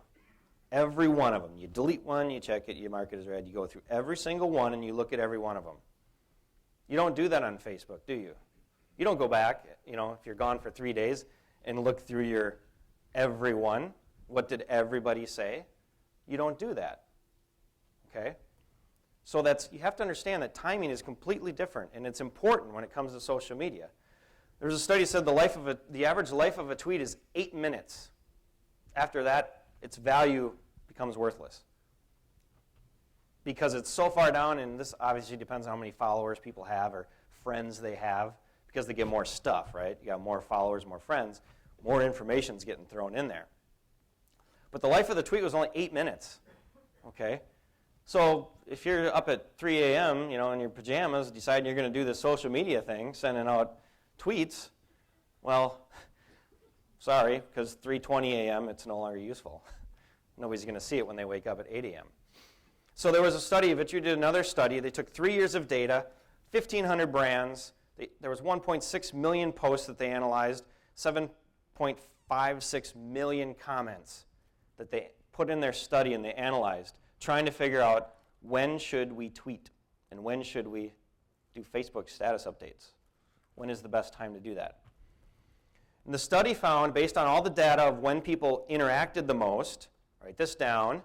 Every one of them. You delete one, you check it, you mark it as read. You go through every single one and you look at every one of them. You don't do that on Facebook, do you? You don't go back, if you're gone for 3 days and look through your every one. What did everybody say? You don't do that. Okay? So you have to understand that timing is completely different, and it's important when it comes to social media. There's a study that said the average life of a tweet is 8 minutes. After that, its value becomes worthless. Because it's so far down, and this obviously depends on how many followers people have or friends they have, because they get more stuff, right? You got more followers, more friends, more information's getting thrown in there. But the life of the tweet was only 8 minutes, okay? So if you're up at 3 a.m., in your pajamas, deciding you're going to do this social media thing, sending out tweets, well, sorry, because 3:20 a.m., it's no longer useful. Nobody's going to see it when they wake up at 8 a.m. So there was a study, Vitru did another study. They took 3 years of data, 1,500 brands. There was 1.6 million posts that they analyzed, 7.56 million comments that they put in their study and they analyzed, trying to figure out when should we tweet and when should we do Facebook status updates. When is the best time to do that? And the study found, based on all the data of when people interacted the most, write this down,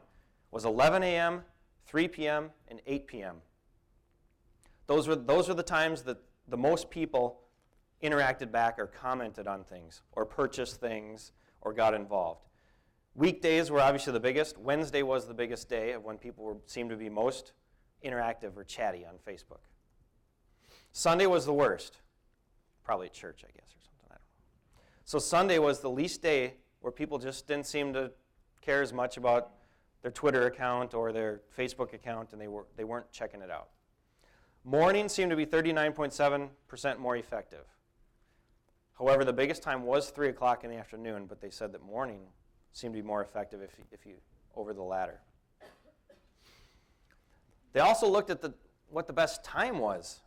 was 11 a.m., 3 p.m., and 8 p.m. Those were the times that the most people interacted back or commented on things or purchased things or got involved. Weekdays were obviously the biggest. Wednesday was the biggest day of when people seemed to be most interactive or chatty on Facebook. Sunday was the worst. Probably at church, I guess, or something. I don't know. So Sunday was the least day where people just didn't seem to care as much about their Twitter account or their Facebook account, and they weren't checking it out. Morning seemed to be 39.7% more effective. However, the biggest time was 3 o'clock in the afternoon, but they said that morning seemed to be more effective if you over the latter. They also looked at what the best time was.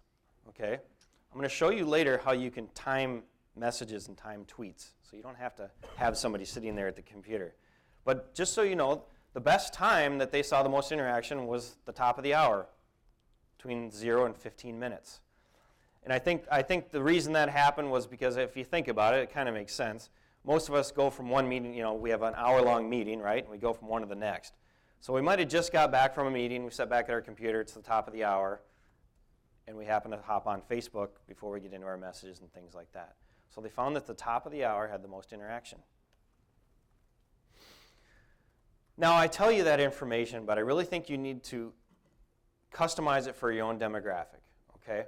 Okay, I'm going to show you later how you can time messages and time tweets, so you don't have to have somebody sitting there at the computer. But just so you know, the best time that they saw the most interaction was the top of the hour, between 0 and 15 minutes. And I think the reason that happened was because if you think about it, it kind of makes sense. Most of us go from one meeting, we have an hour-long meeting, right? And we go from one to the next. So we might have just got back from a meeting, we sat back at our computer, it's the top of the hour, and we happen to hop on Facebook before we get into our messages and things like that. So they found that the top of the hour had the most interaction. Now, I tell you that information, but I really think you need to customize it for your own demographic, okay?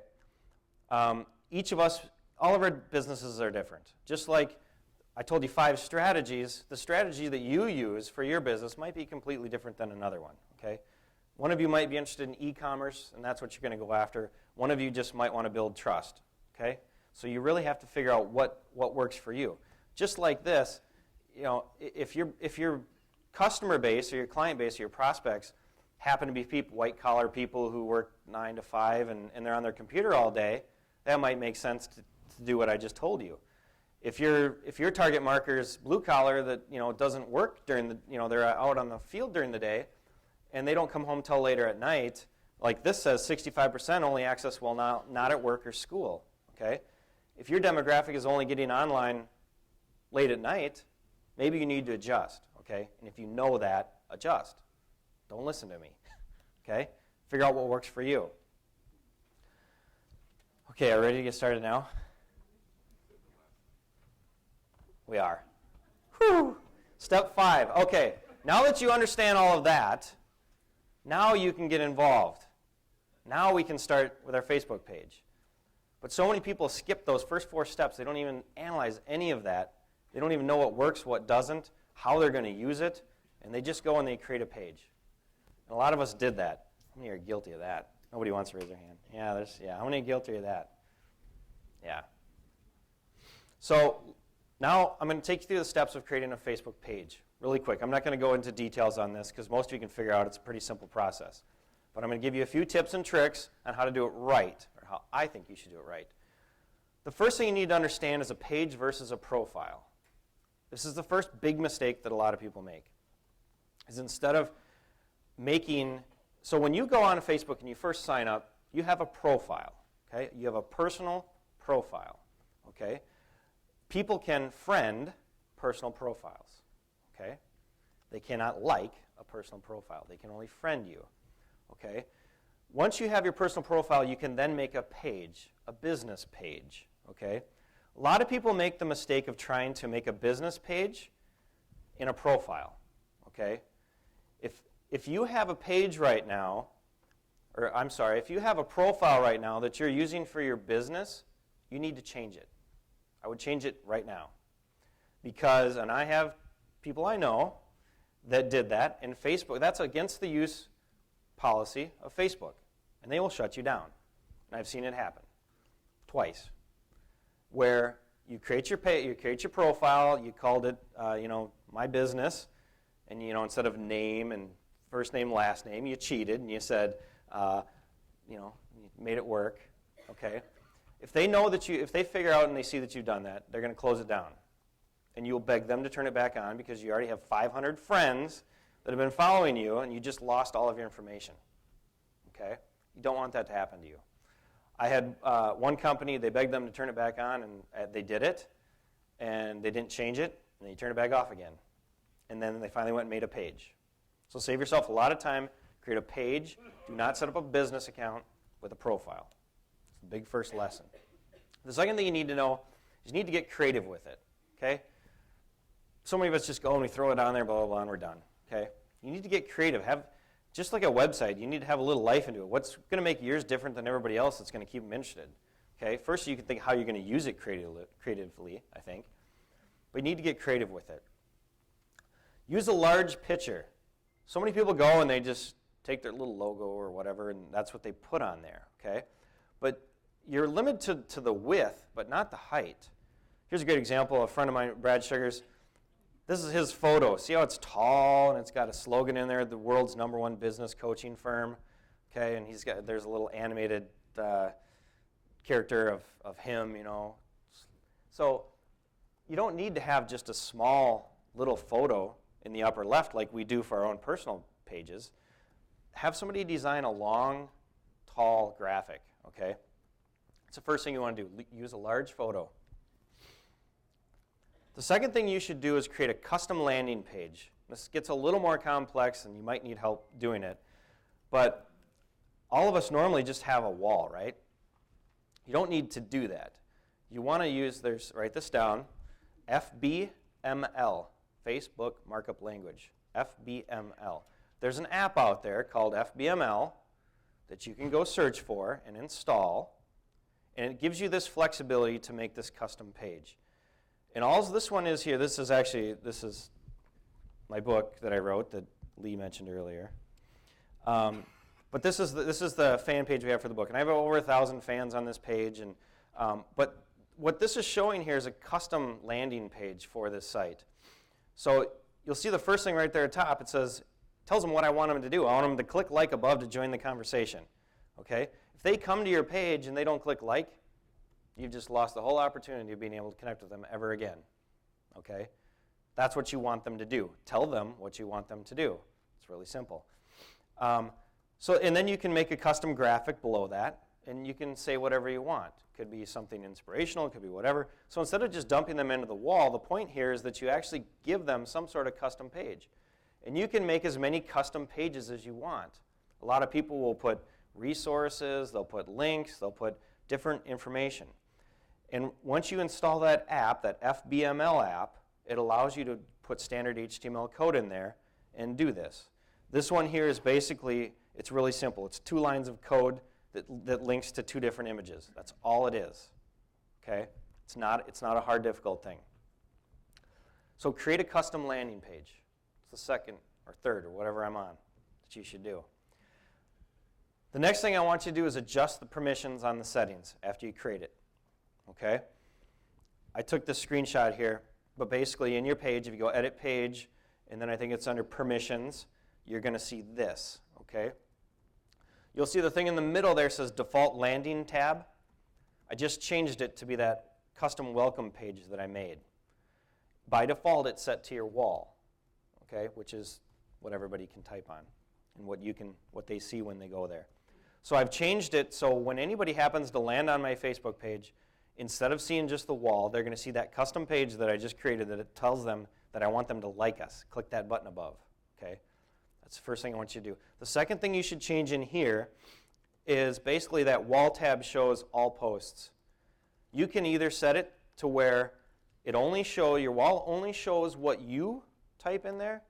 Each of us, all of our businesses are different. Just like I told you 5 strategies, the strategy that you use for your business might be completely different than another one, okay? One of you might be interested in e-commerce, and that's what you're going to go after. One of you just might want to build trust, okay? So you really have to figure out what works for you. Just like this, you know, if your customer base or your client base or your prospects happen to be people, white-collar people who work 9 to 5 and they're on their computer all day, that might make sense to do what I just told you. If your target marker is blue-collar that, you know, doesn't work during the, you know, they're out on the field during the day and they don't come home till later at night, like this says 65% only access while not at work or school, okay? If your demographic is only getting online late at night, maybe you need to adjust, okay? And if you know that, adjust. Don't listen to me, okay? Figure out what works for you. Okay, are we ready to get started now? We are. Whew. Step 5. Okay, now that you understand all of that, now you can get involved. Now we can start with our Facebook page. But so many people skip those first 4 steps. They don't even analyze any of that. They don't even know what works, what doesn't, how they're going to use it, and they just go and they create a page. And a lot of us did that. How many are guilty of that? Nobody wants to raise their hand. Yeah, how many are guilty of that? Yeah. So now I'm going to take you through the steps of creating a Facebook page really quick. I'm not going to go into details on this because most of you can figure out it's a pretty simple process. But I'm going to give you a few tips and tricks on how to do it right, or how I think you should do it right. The first thing you need to understand is a page versus a profile. This is the first big mistake that a lot of people make. Is instead of so when you go on Facebook and you first sign up, you have a profile, okay? You have a personal profile, okay? People can friend personal profiles, okay? They cannot like a personal profile. They can only friend you, okay? Once you have your personal profile, you can then make a page, a business page, okay? A lot of people make the mistake of trying to make a business page in a profile, okay? If you have a page right now, or I'm sorry, if you have a profile right now that you're using for your business, you need to change it. I would change it right now. Because, and I have people I know that did that, and Facebook, that's against the use policy of Facebook, and they will shut you down. And I've seen it happen twice, where you create your profile, you called it, my business, and instead of name and first name, last name, you cheated and you said, you made it work, okay? If they know that if they figure out and they see that you've done that, they're going to close it down. And you'll beg them to turn it back on because you already have 500 friends that have been following you and you just lost all of your information, okay? You don't want that to happen to you. I had one company, they begged them to turn it back on, and they did it, and they didn't change it, and they turned it back off again. And then they finally went and made a page. So save yourself a lot of time, create a page. Do not set up a business account with a profile. It's the big first lesson. The second thing you need to know is you need to get creative with it, okay? So many of us just go and we throw it on there, blah, blah, blah, and we're done, okay? You need to get creative. Just like a website, you need to have a little life into it. What's going to make yours different than everybody else that's going to keep them interested? Okay? First, you can think how you're going to use it creatively, I think. But you need to get creative with it. Use a large picture. So many people go and they just take their little logo or whatever, and that's what they put on there, okay? But you're limited to the width, but not the height. Here's a great example. A friend of mine, Brad Sugars, this is his photo. See how it's tall and it's got a slogan in there, the world's #1 business coaching firm, okay? And there's a little animated character of him, So you don't need to have just a small little photo in the upper left like we do for our own personal pages. Have somebody design a long, tall graphic, okay? That's the first thing you want to do. Use a large photo. The second thing you should do is create a custom landing page. This gets a little more complex and you might need help doing it. But all of us normally just have a wall, right? You don't need to do that. You want to write this down, FBML, Facebook Markup Language, FBML. There's an app out there called FBML that you can go search for and install. And it gives you this flexibility to make this custom page. And all this one is here, this is my book that I wrote that Lee mentioned earlier. But this is the fan page we have for the book. And I have over 1,000 fans on this page. And but what this is showing here is a custom landing page for this site. So you'll see the first thing right there at the top. It tells them what I want them to do. I want them to click like above to join the conversation. Okay? If they come to your page and they don't click like, you've just lost the whole opportunity of being able to connect with them ever again. Okay? That's what you want them to do. Tell them what you want them to do. It's really simple. And then you can make a custom graphic below that, and you can say whatever you want. Could be something inspirational, it could be whatever. So instead of just dumping them into the wall, the point here is that you actually give them some sort of custom page. And you can make as many custom pages as you want. A lot of people will put resources, they'll put links, they'll put different information. And once you install that app, that FBML app, it allows you to put standard HTML code in there and do this. This one here is basically, it's really simple. It's 2 lines of code that links to 2 different images. That's all it is. Okay? It's not a hard, difficult thing. So create a custom landing page. It's the second or third or whatever I'm on that you should do. The next thing I want you to do is adjust the permissions on the settings after you create it. Okay? I took this screenshot here, but basically in your page, if you go edit page, and then I think it's under permissions, you're going to see this. Okay? You'll see the thing in the middle there says default landing tab. I just changed it to be that custom welcome page that I made. By default, it's set to your wall, okay, which is what everybody can type on and what they see when they go there. So I've changed it so when anybody happens to land on my Facebook page, instead of seeing just the wall, they're going to see that custom page that I just created that it tells them that I want them to like us. Click that button above, okay? That's the first thing I want you to do. The second thing you should change in here is basically that wall tab shows all posts. You can either set it to where your wall only shows what you type in there,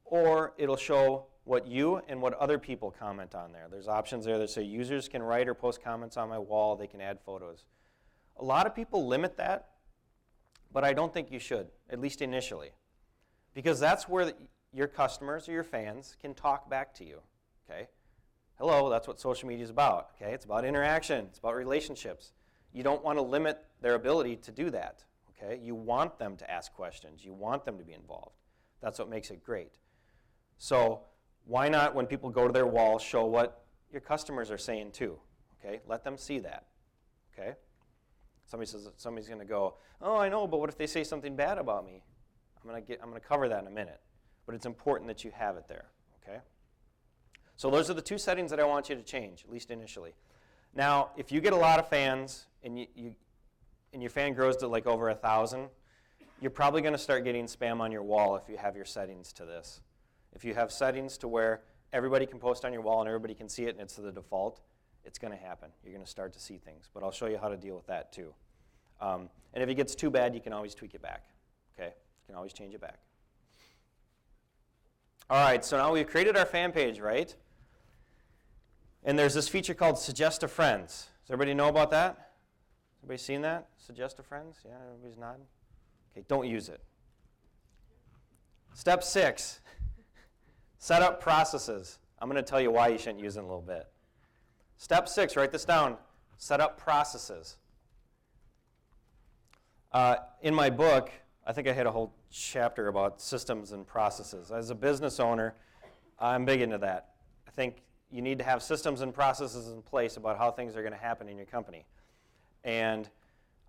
or it'll show what you and what other people comment on there. There's options there that say users can write or post comments on my wall, they can add photos. A lot of people limit that, but I don't think you should, at least initially, because that's where your customers or your fans can talk back to you, okay? Hello, that's what social media is about, okay? It's about interaction, it's about relationships. You don't want to limit their ability to do that, okay? You want them to ask questions, you want them to be involved. That's what makes it great. So why not, when people go to their wall, show what your customers are saying too, okay? Let them see that, okay? Somebody's going to go, oh, I know, but what if they say something bad about me? I'm going to cover that in a minute. But it's important that you have it there, okay? So those are the 2 settings that I want you to change, at least initially. Now, if you get a lot of fans and your fan grows to like over 1,000, you're probably going to start getting spam on your wall if you have your settings to this. If you have settings to where everybody can post on your wall and everybody can see it and it's the default, it's going to happen. You're going to start to see things. But I'll show you how to deal with that too. And if it gets too bad, you can always tweak it back, okay? You can always change it back. All right, so now we've created our fan page, right? And there's this feature called Suggest a Friends. Does everybody know about that? Everybody seen that? Suggest a Friends? Yeah, everybody's nodding? Okay, don't use it. Step 6, set up processes. I'm going to tell you why you shouldn't use it in a little bit. Step 6, write this down, set up processes. In my book, I think I had a whole chapter about systems and processes. As a business owner, I'm big into that. I think you need to have systems and processes in place about how things are going to happen in your company. And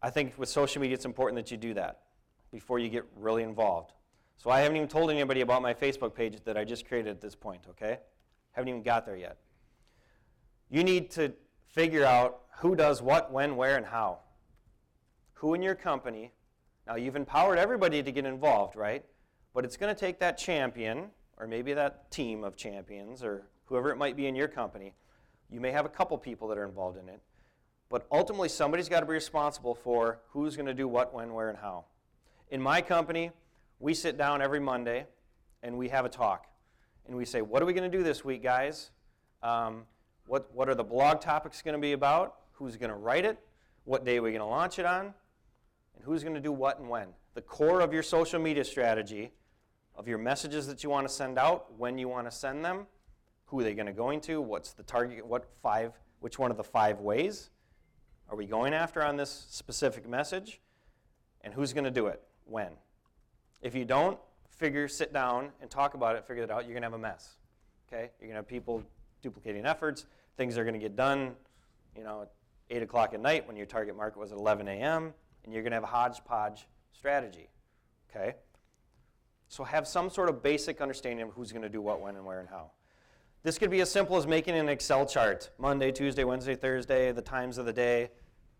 I think with social media, it's important that you do that before you get really involved. So I haven't even told anybody about my Facebook page that I just created at this point, okay? Haven't even got there yet. You need to figure out who does what, when, where, and how. Who in your company. Now, you've empowered everybody to get involved, right? But it's going to take that champion, or maybe that team of champions, or whoever it might be in your company. You may have a couple people that are involved in it. But ultimately, somebody's got to be responsible for who's going to do what, when, where, and how. In my company, we sit down every Monday, and we have a talk. And we say, what are we going to do this week, guys? What are the blog topics going to be about? Who's going to write it? what day are we going to launch it on, and who's going to do what and when. The core of your social media strategy, of your messages that you want to send out, when you want to send them, who are they going to go into, what's the target, which one of the 5 ways are we going after on this specific message, and who's going to do it, when. If you don't sit down and talk about it, figure it out, you're going to have a mess. Okay? You're going to have people duplicating efforts. Things are going to get done, at 8 o'clock at night when your target market was at 11 a.m., and you're going to have a hodgepodge strategy. Okay? So have some sort of basic understanding of who's going to do what, when, and where, and how. This could be as simple as making an Excel chart. Monday, Tuesday, Wednesday, Thursday, the times of the day.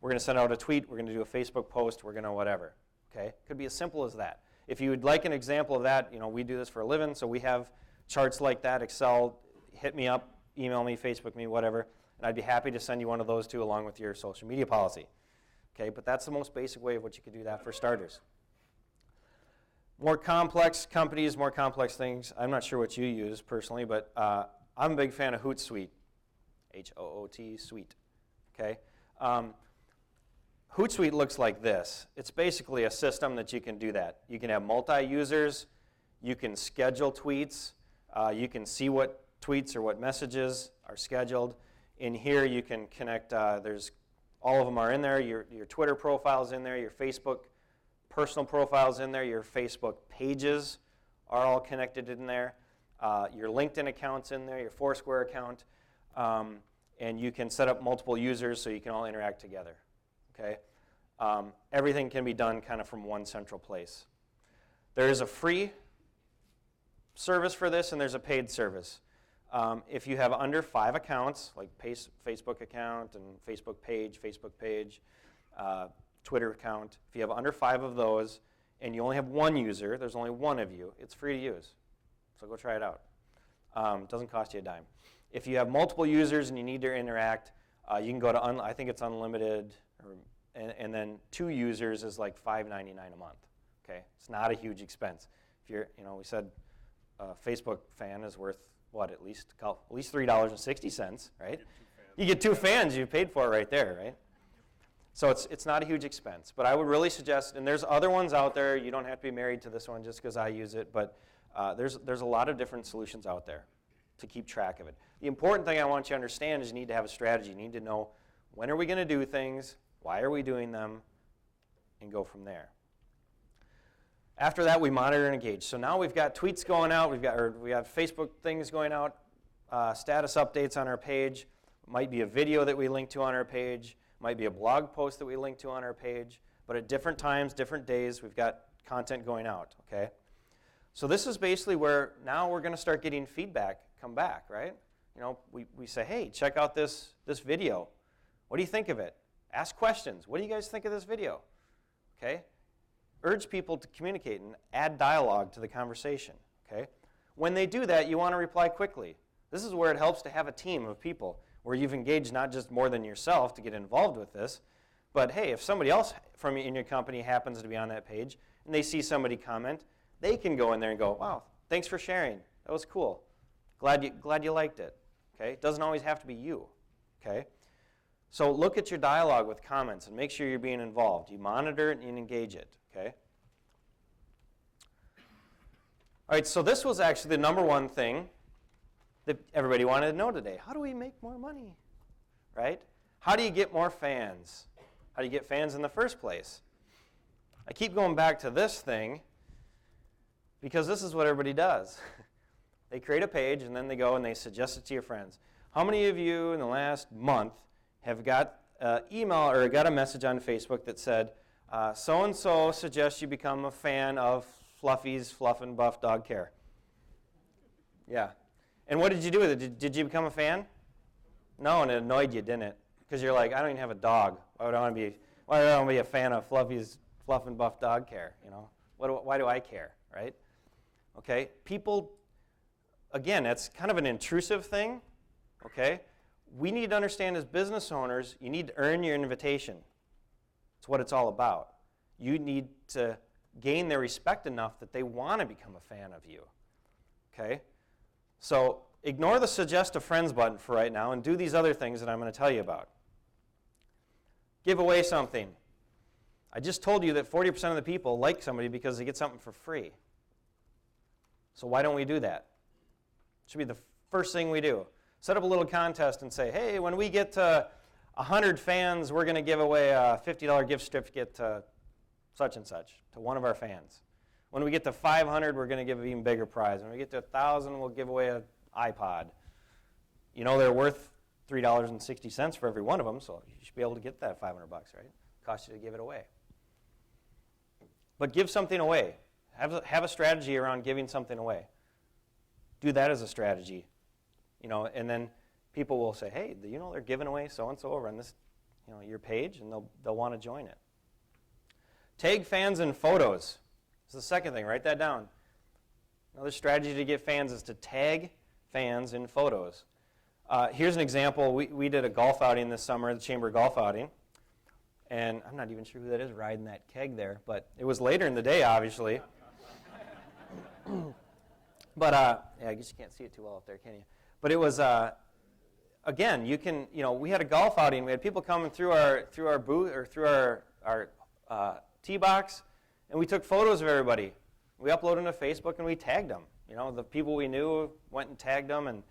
We're going to send out a tweet. We're going to do a Facebook post. We're going to whatever. Okay? Could be as simple as that. If you would like an example of that, we do this for a living, so we have charts like that, Excel. Hit me up, email me, Facebook me, whatever, and I'd be happy to send you one of those too along with your social media policy. Okay? But that's the most basic way of what you could do that for starters. More complex companies, more complex things. I'm not sure what you use personally, but I'm a big fan of Hootsuite, H-O-O-T, Suite. Okay? Hootsuite looks like this. It's basically a system that you can do that. You can have multi-users. You can schedule tweets. You can see what tweets or what messages are scheduled. In here, you can connect. There's all of them are in there. Your Twitter profile's in there. Your Facebook personal profile's in there. Your Facebook pages are all connected in there. Your LinkedIn account's in there. Your Foursquare account. And you can set up multiple users so you can all interact together. Okay? Everything can be done kind of from one central place. There is a free service for this, and there's a paid service. If you have under 5 accounts, like Facebook account and Facebook page, Twitter account, if you have under 5 of those, and you only have 1 user, there's only 1 of you, it's free to use. So go try it out. It doesn't cost you a dime. If you have multiple users and you need to interact, you can go to, I think it's unlimited, and then 2 users is like $5.99 a month. Okay, it's not a huge expense. If you're, we said a Facebook fan is worth what, at least $3.60, right? You get 2 fans, you paid for it right there, right? So it's not a huge expense, but I would really suggest, and there's other ones out there. You don't have to be married to this one just because I use it, but there's a lot of different solutions out there to keep track of it. The important thing I want you to understand is you need to have a strategy. You need to know when are we going to do things, why are we doing them, and go from there. After that, we monitor and engage. So now we've got tweets going out. We have Facebook things going out, status updates on our page. It might be a video that we link to on our page. It might be a blog post that we link to on our page. But at different times, different days, we've got content going out. Okay. So this is basically where now we're going to start getting feedback come back, right? We say, hey, check out this video. What do you think of it? Ask questions. What do you guys think of this video? Okay? Urge people to communicate and add dialogue to the conversation. Okay? When they do that, you want to reply quickly. This is where it helps to have a team of people where you've engaged not just more than yourself to get involved with this, but hey, if somebody else in your company happens to be on that page and they see somebody comment, they can go in there and go, wow, thanks for sharing. That was cool. Glad you liked it. Okay? It doesn't always have to be you. Okay? So look at your dialogue with comments and make sure you're being involved. You monitor it and engage it. Okay? All right, so this was actually the number one thing that everybody wanted to know today. How do we make more money? Right? How do you get more fans? How do you get fans in the first place? I keep going back to this thing because this is what everybody does. They create a page and then they go and they suggest it to your friends. How many of you in the last month have got an email or got a message on Facebook that said, so-and-so suggests you become a fan of Fluffy's Fluff and Buff Dog Care? Yeah. And what did you do with it? Did you become a fan? No, and it annoyed you, didn't it? Because you're like, I don't even have a dog. Why would I want to be a fan of Fluffy's Fluff and Buff Dog Care? Why do I care, right? Okay, people, again, that's kind of an intrusive thing, okay? We need to understand as business owners, you need to earn your invitation. That's what it's all about. You need to gain their respect enough that they want to become a fan of you, okay? So ignore the suggest a friends button for right now and do these other things that I'm going to tell you about. Give away something. I just told you that 40% of the people like somebody because they get something for free. So why don't we do that? It should be the first thing we do. Set up a little contest and say, hey, when we get to 100 fans, we're going to give away a $50 gift certificate to such and such, to one of our fans. When we get to 500, we're going to give an even bigger prize. When we get to 1,000, we'll give away an iPod. You know they're worth $3.60 for every one of them, so you should be able to get that $500, right? It costs you to give it away. But give something away. Have a strategy around giving something away. Do that as a strategy, and then people will say, hey, they're giving away so-and-so over on this, your page, and they'll want to join it. Tag fans in photos. This is the second thing. Write that down. Another strategy to get fans is to tag fans in photos. Here's an example. We did a golf outing this summer, the Chamber Golf Outing. And I'm not even sure who that is riding that keg there, but it was later in the day, obviously. But, I guess you can't see it too well up there, can you? But it was, again, you can, we had a golf outing. We had people coming through our booth, or through our tee box, and we took photos of everybody. We uploaded them to Facebook, and we tagged them. The people we knew went and tagged them, and,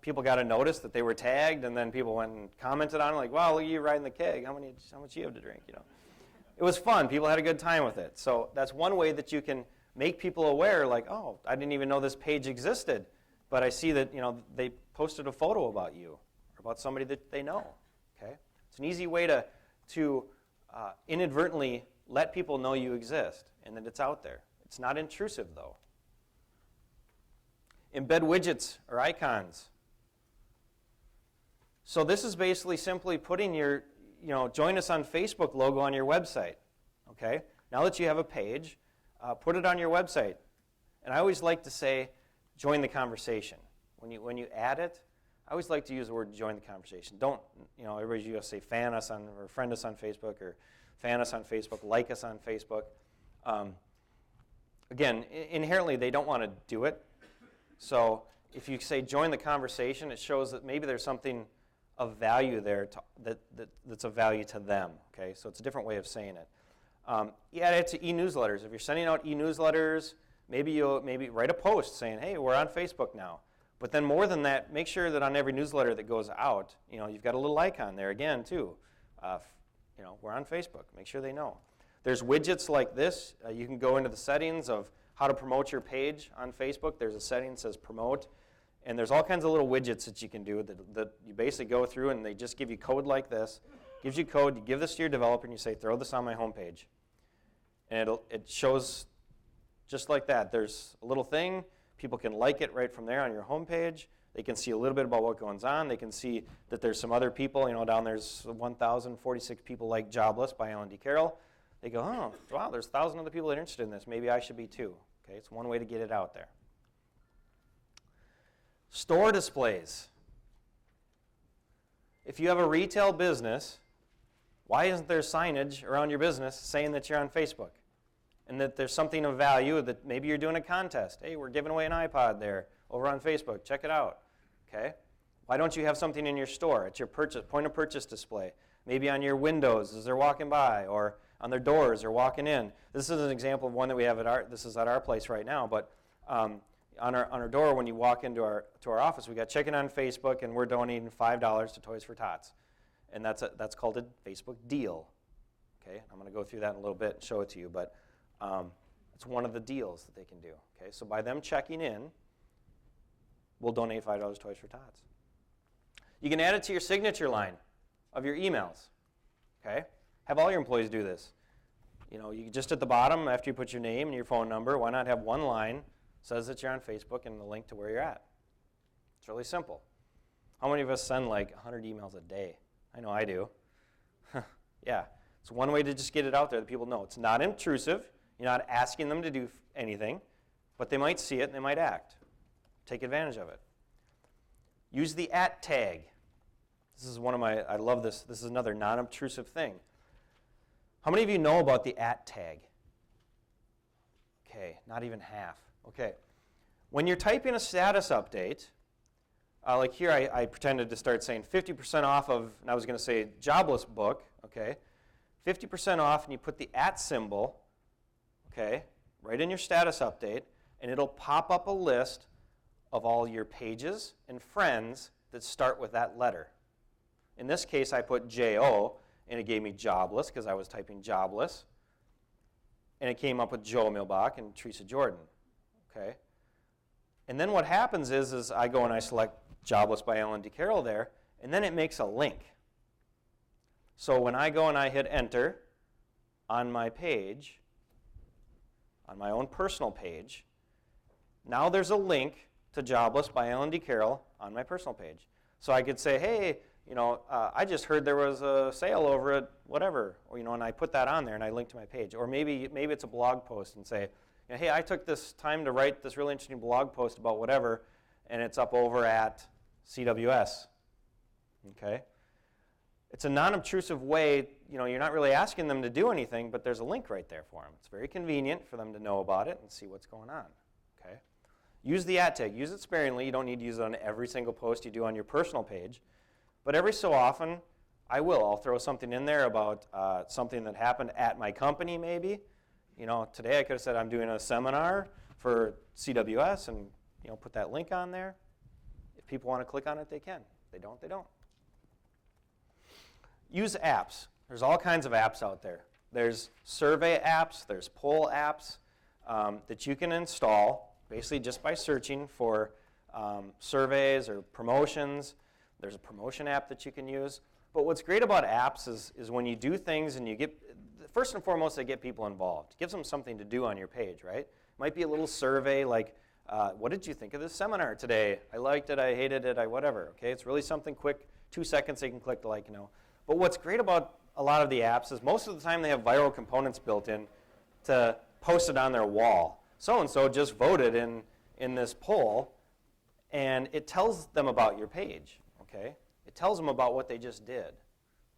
people got a notice that they were tagged, and then people went and commented on it, like, wow, look at you riding the keg. How much you have to drink, It was fun. People had a good time with it. So that's one way that you can make people aware, like, oh, I didn't even know this page existed, but I see that, they posted a photo about you or about somebody that they know, okay? It's an easy way to inadvertently let people know you exist and that it's out there. It's not intrusive, though. Embed widgets or icons. So this is basically simply putting your, join us on Facebook logo on your website, okay? Now that you have a page, put it on your website. And I always like to say, join the conversation. When you add it, I always like to use the word join the conversation. Don't, everybody's used to say fan us on, or friend us on Facebook, or fan us on Facebook, like us on Facebook. Again, inherently they don't want to do it. So if you say join the conversation, it shows that maybe there's something of value there that's of value to them. Okay, so it's a different way of saying it. You add it to e-newsletters. If you're sending out e-newsletters, maybe write a post saying, hey, we're on Facebook now. But then more than that, make sure that on every newsletter that goes out, you've got a little icon there again too. We're on Facebook. Make sure they know. There's widgets like this. You can go into the settings of how to promote your page on Facebook. There's a setting that says promote. And there's all kinds of little widgets that you can do that you basically go through, and they just give you code like this. Gives you code, you give this to your developer, and you say, throw this on my homepage. And it shows just like that. There's a little thing. People can like it right from there on your homepage. They can see a little bit about what goes on. They can see that there's some other people. Down there's 1,046 people like Jobless by Alan D. Carroll. They go, oh, wow, there's 1,000 other people that are interested in this. Maybe I should be too. Okay, it's one way to get it out there. Store displays. If you have a retail business, why isn't there signage around your business saying that you're on Facebook and that there's something of value, that maybe you're doing a contest? Hey, we're giving away an iPod there over on Facebook. Check it out. Okay? Why don't you have something in your store at your point of purchase display? Maybe on your windows as they're walking by, or on their doors or walking in. This is an example of one that we have this is at our place right now, but on our door when you walk into our office, we got chicken on Facebook, and we're donating $5 to Toys for Tots. And that's called a Facebook deal. Okay, I'm going to go through that in a little bit and show it to you, but it's one of the deals that they can do. Okay, so by them checking in, we'll donate $5 to Toys for Tots. You can add it to your signature line of your emails. Okay, have all your employees do this. You just at the bottom, after you put your name and your phone number, why not have one line that says that you're on Facebook and the link to where you're at? It's really simple. How many of us send like 100 emails a day? I know I do. Yeah, it's one way to just get it out there that people know. It's not intrusive. You're not asking them to do anything, but they might see it and they might act. Take advantage of it. Use the @ tag. This is I love this. This is another non-obtrusive thing. How many of you know about the @ tag? Okay, not even half. Okay. When you're typing a status update, like here I pretended to start saying 50% off of, and I was going to say jobless book, okay? 50% off, and you put the @ symbol, okay, right in your status update, and it'll pop up a list of all your pages and friends that start with that letter. In this case, I put J-O, and it gave me jobless because I was typing jobless. And it came up with Joe Milbach and Teresa Jordan, okay? And then what happens is I go and I select Jobless by Ellen DeCarroll there, and then it makes a link. So when I go and I hit enter on my page, on my own personal page, now there's a link to Jobless by Ellen DeCarroll on my personal page. So I could say, hey, I just heard there was a sale over at whatever, or, and I put that on there and I link to my page. Or maybe it's a blog post and say, hey, I took this time to write this really interesting blog post about whatever, and it's up over at CWS, okay? It's a non-obtrusive way, you're not really asking them to do anything, but there's a link right there for them. It's very convenient for them to know about it and see what's going on, okay? Use the @ tag. Use it sparingly. You don't need to use it on every single post you do on your personal page. But every so often, I'll throw something in there about something that happened at my company maybe. Today I could have said I'm doing a seminar for CWS and put that link on there. If people want to click on it, they can. If they don't, they don't. Use apps. There's all kinds of apps out there. There's survey apps, there's poll apps that you can install basically just by searching for surveys or promotions. There's a promotion app that you can use. But what's great about apps is when you do things and you get, first and foremost, they get people involved. It gives them something to do on your page, right? It might be a little survey like, what did you think of this seminar today? I liked it, I hated it, whatever, okay? It's really something quick, 2 seconds they can click to like, But what's great about a lot of the apps is most of the time they have viral components built in to post it on their wall. So-and-so just voted in this poll, and it tells them about your page. Okay? It tells them about what they just did.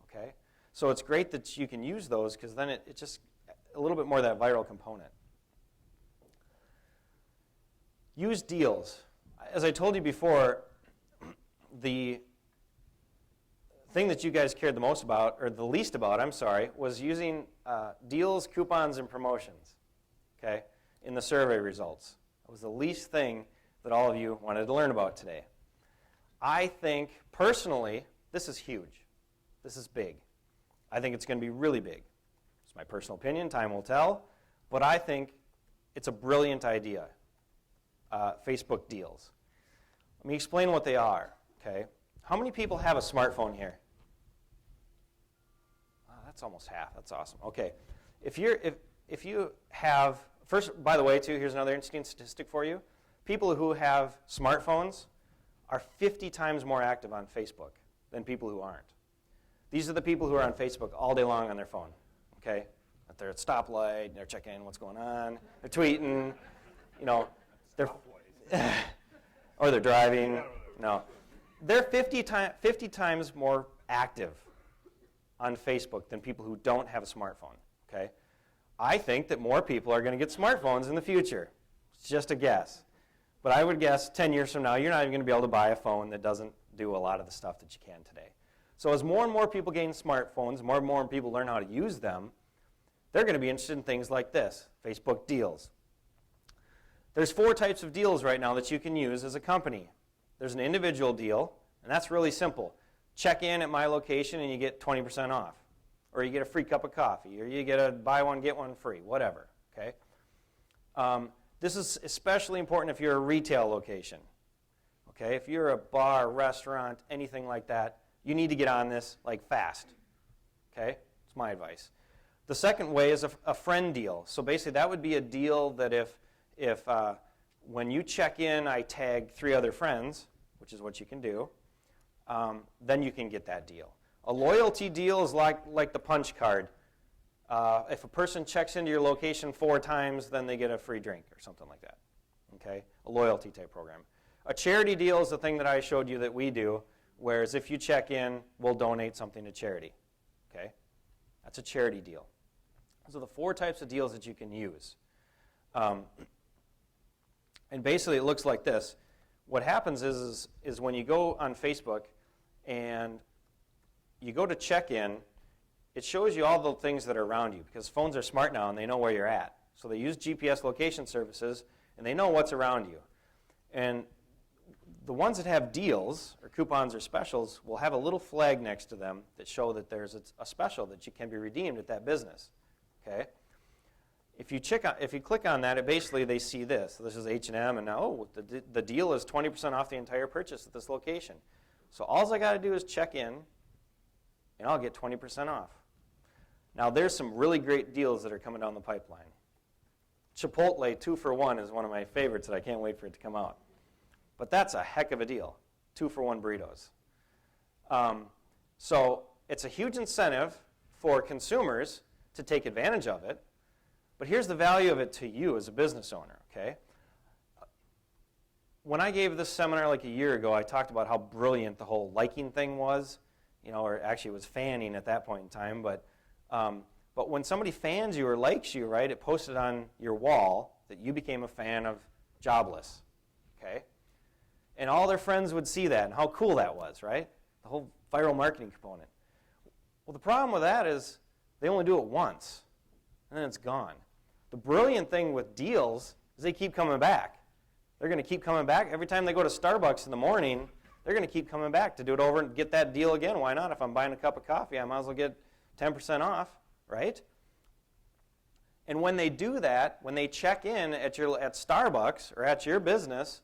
Okay? So it's great that you can use those because then it's just a little bit more of that viral component. Use deals. As I told you before, the thing that you guys cared the most about, or the least about, was using deals, coupons, and promotions, okay, in the survey results. It was the least thing that all of you wanted to learn about today. I think, personally, this is huge. This is big. I think it's going to be really big. It's my personal opinion. Time will tell. But I think it's a brilliant idea, Facebook deals. Let me explain what they are, okay? How many people have a smartphone here? Oh, that's almost half. That's awesome. Okay. If you have, first, by the way, too, here's another interesting statistic for you. People who have smartphones are 50 times more active on Facebook than people who aren't. These are the people who are on Facebook all day long on their phone, okay? If they're at stoplight, they're checking what's going on, they're tweeting, they're or they're driving. No. They're 50 times more active on Facebook than people who don't have a smartphone, okay? I think that more people are going to get smartphones in the future. It's just a guess. But I would guess 10 years from now, you're not even going to be able to buy a phone that doesn't do a lot of the stuff that you can today. So as more and more people gain smartphones, more and more people learn how to use them, they're going to be interested in things like this, Facebook deals. There's 4 types of deals right now that you can use as a company. There's an individual deal, and that's really simple. Check in at my location and you get 20% off. Or you get a free cup of coffee, or you get a buy one, get one free, whatever, okay? This is especially important if you're a retail location, okay? If you're a bar, restaurant, anything like that, you need to get on this like fast, okay? It's my advice. The second way is a friend deal. So basically that would be a deal that if when you check in, I tag 3 other friends, which is what you can do, then you can get that deal. A loyalty deal is like the punch card. If a person checks into your location 4 times, then they get a free drink or something like that. Okay? A loyalty type program. A charity deal is the thing that I showed you that we do, whereas if you check in, we'll donate something to charity. Okay? That's a charity deal. Those are the 4 types of deals that you can use. And basically it looks like this. what happens is when you go on Facebook and you go to check in, it shows you all the things that are around you because phones are smart now and they know where you're at. So they use GPS location services and they know what's around you. And the ones that have deals or coupons or specials will have a little flag next to them that show that there's a special that you can be redeemed at that business. Okay? If you click on that, basically they see this. So this is H&M, and now the deal is 20% off the entire purchase at this location. So all I got to do is check in, and I'll get 20% off. Now there's some really great deals that are coming down the pipeline. Chipotle 2-for-1 is one of my favorites that I can't wait for it to come out. But that's a heck of a deal, 2-for-1 burritos. So it's a huge incentive for consumers to take advantage of it. But here's the value of it to you as a business owner, okay? When I gave this seminar like a year ago, I talked about how brilliant the whole liking thing was, or actually it was fanning at that point in time. But when somebody fans you or likes you, right, it posted on your wall that you became a fan of Jobless, okay? And all their friends would see that and how cool that was, right? The whole viral marketing component. Well, the problem with that is they only do it once, and then it's gone. The brilliant thing with deals is they keep coming back. They're going to keep coming back. Every time they go to Starbucks in the morning, they're going to keep coming back to do it over and get that deal again. Why not? If I'm buying a cup of coffee, I might as well get 10% off, right? And when they do that, when they check in at Starbucks or at your business,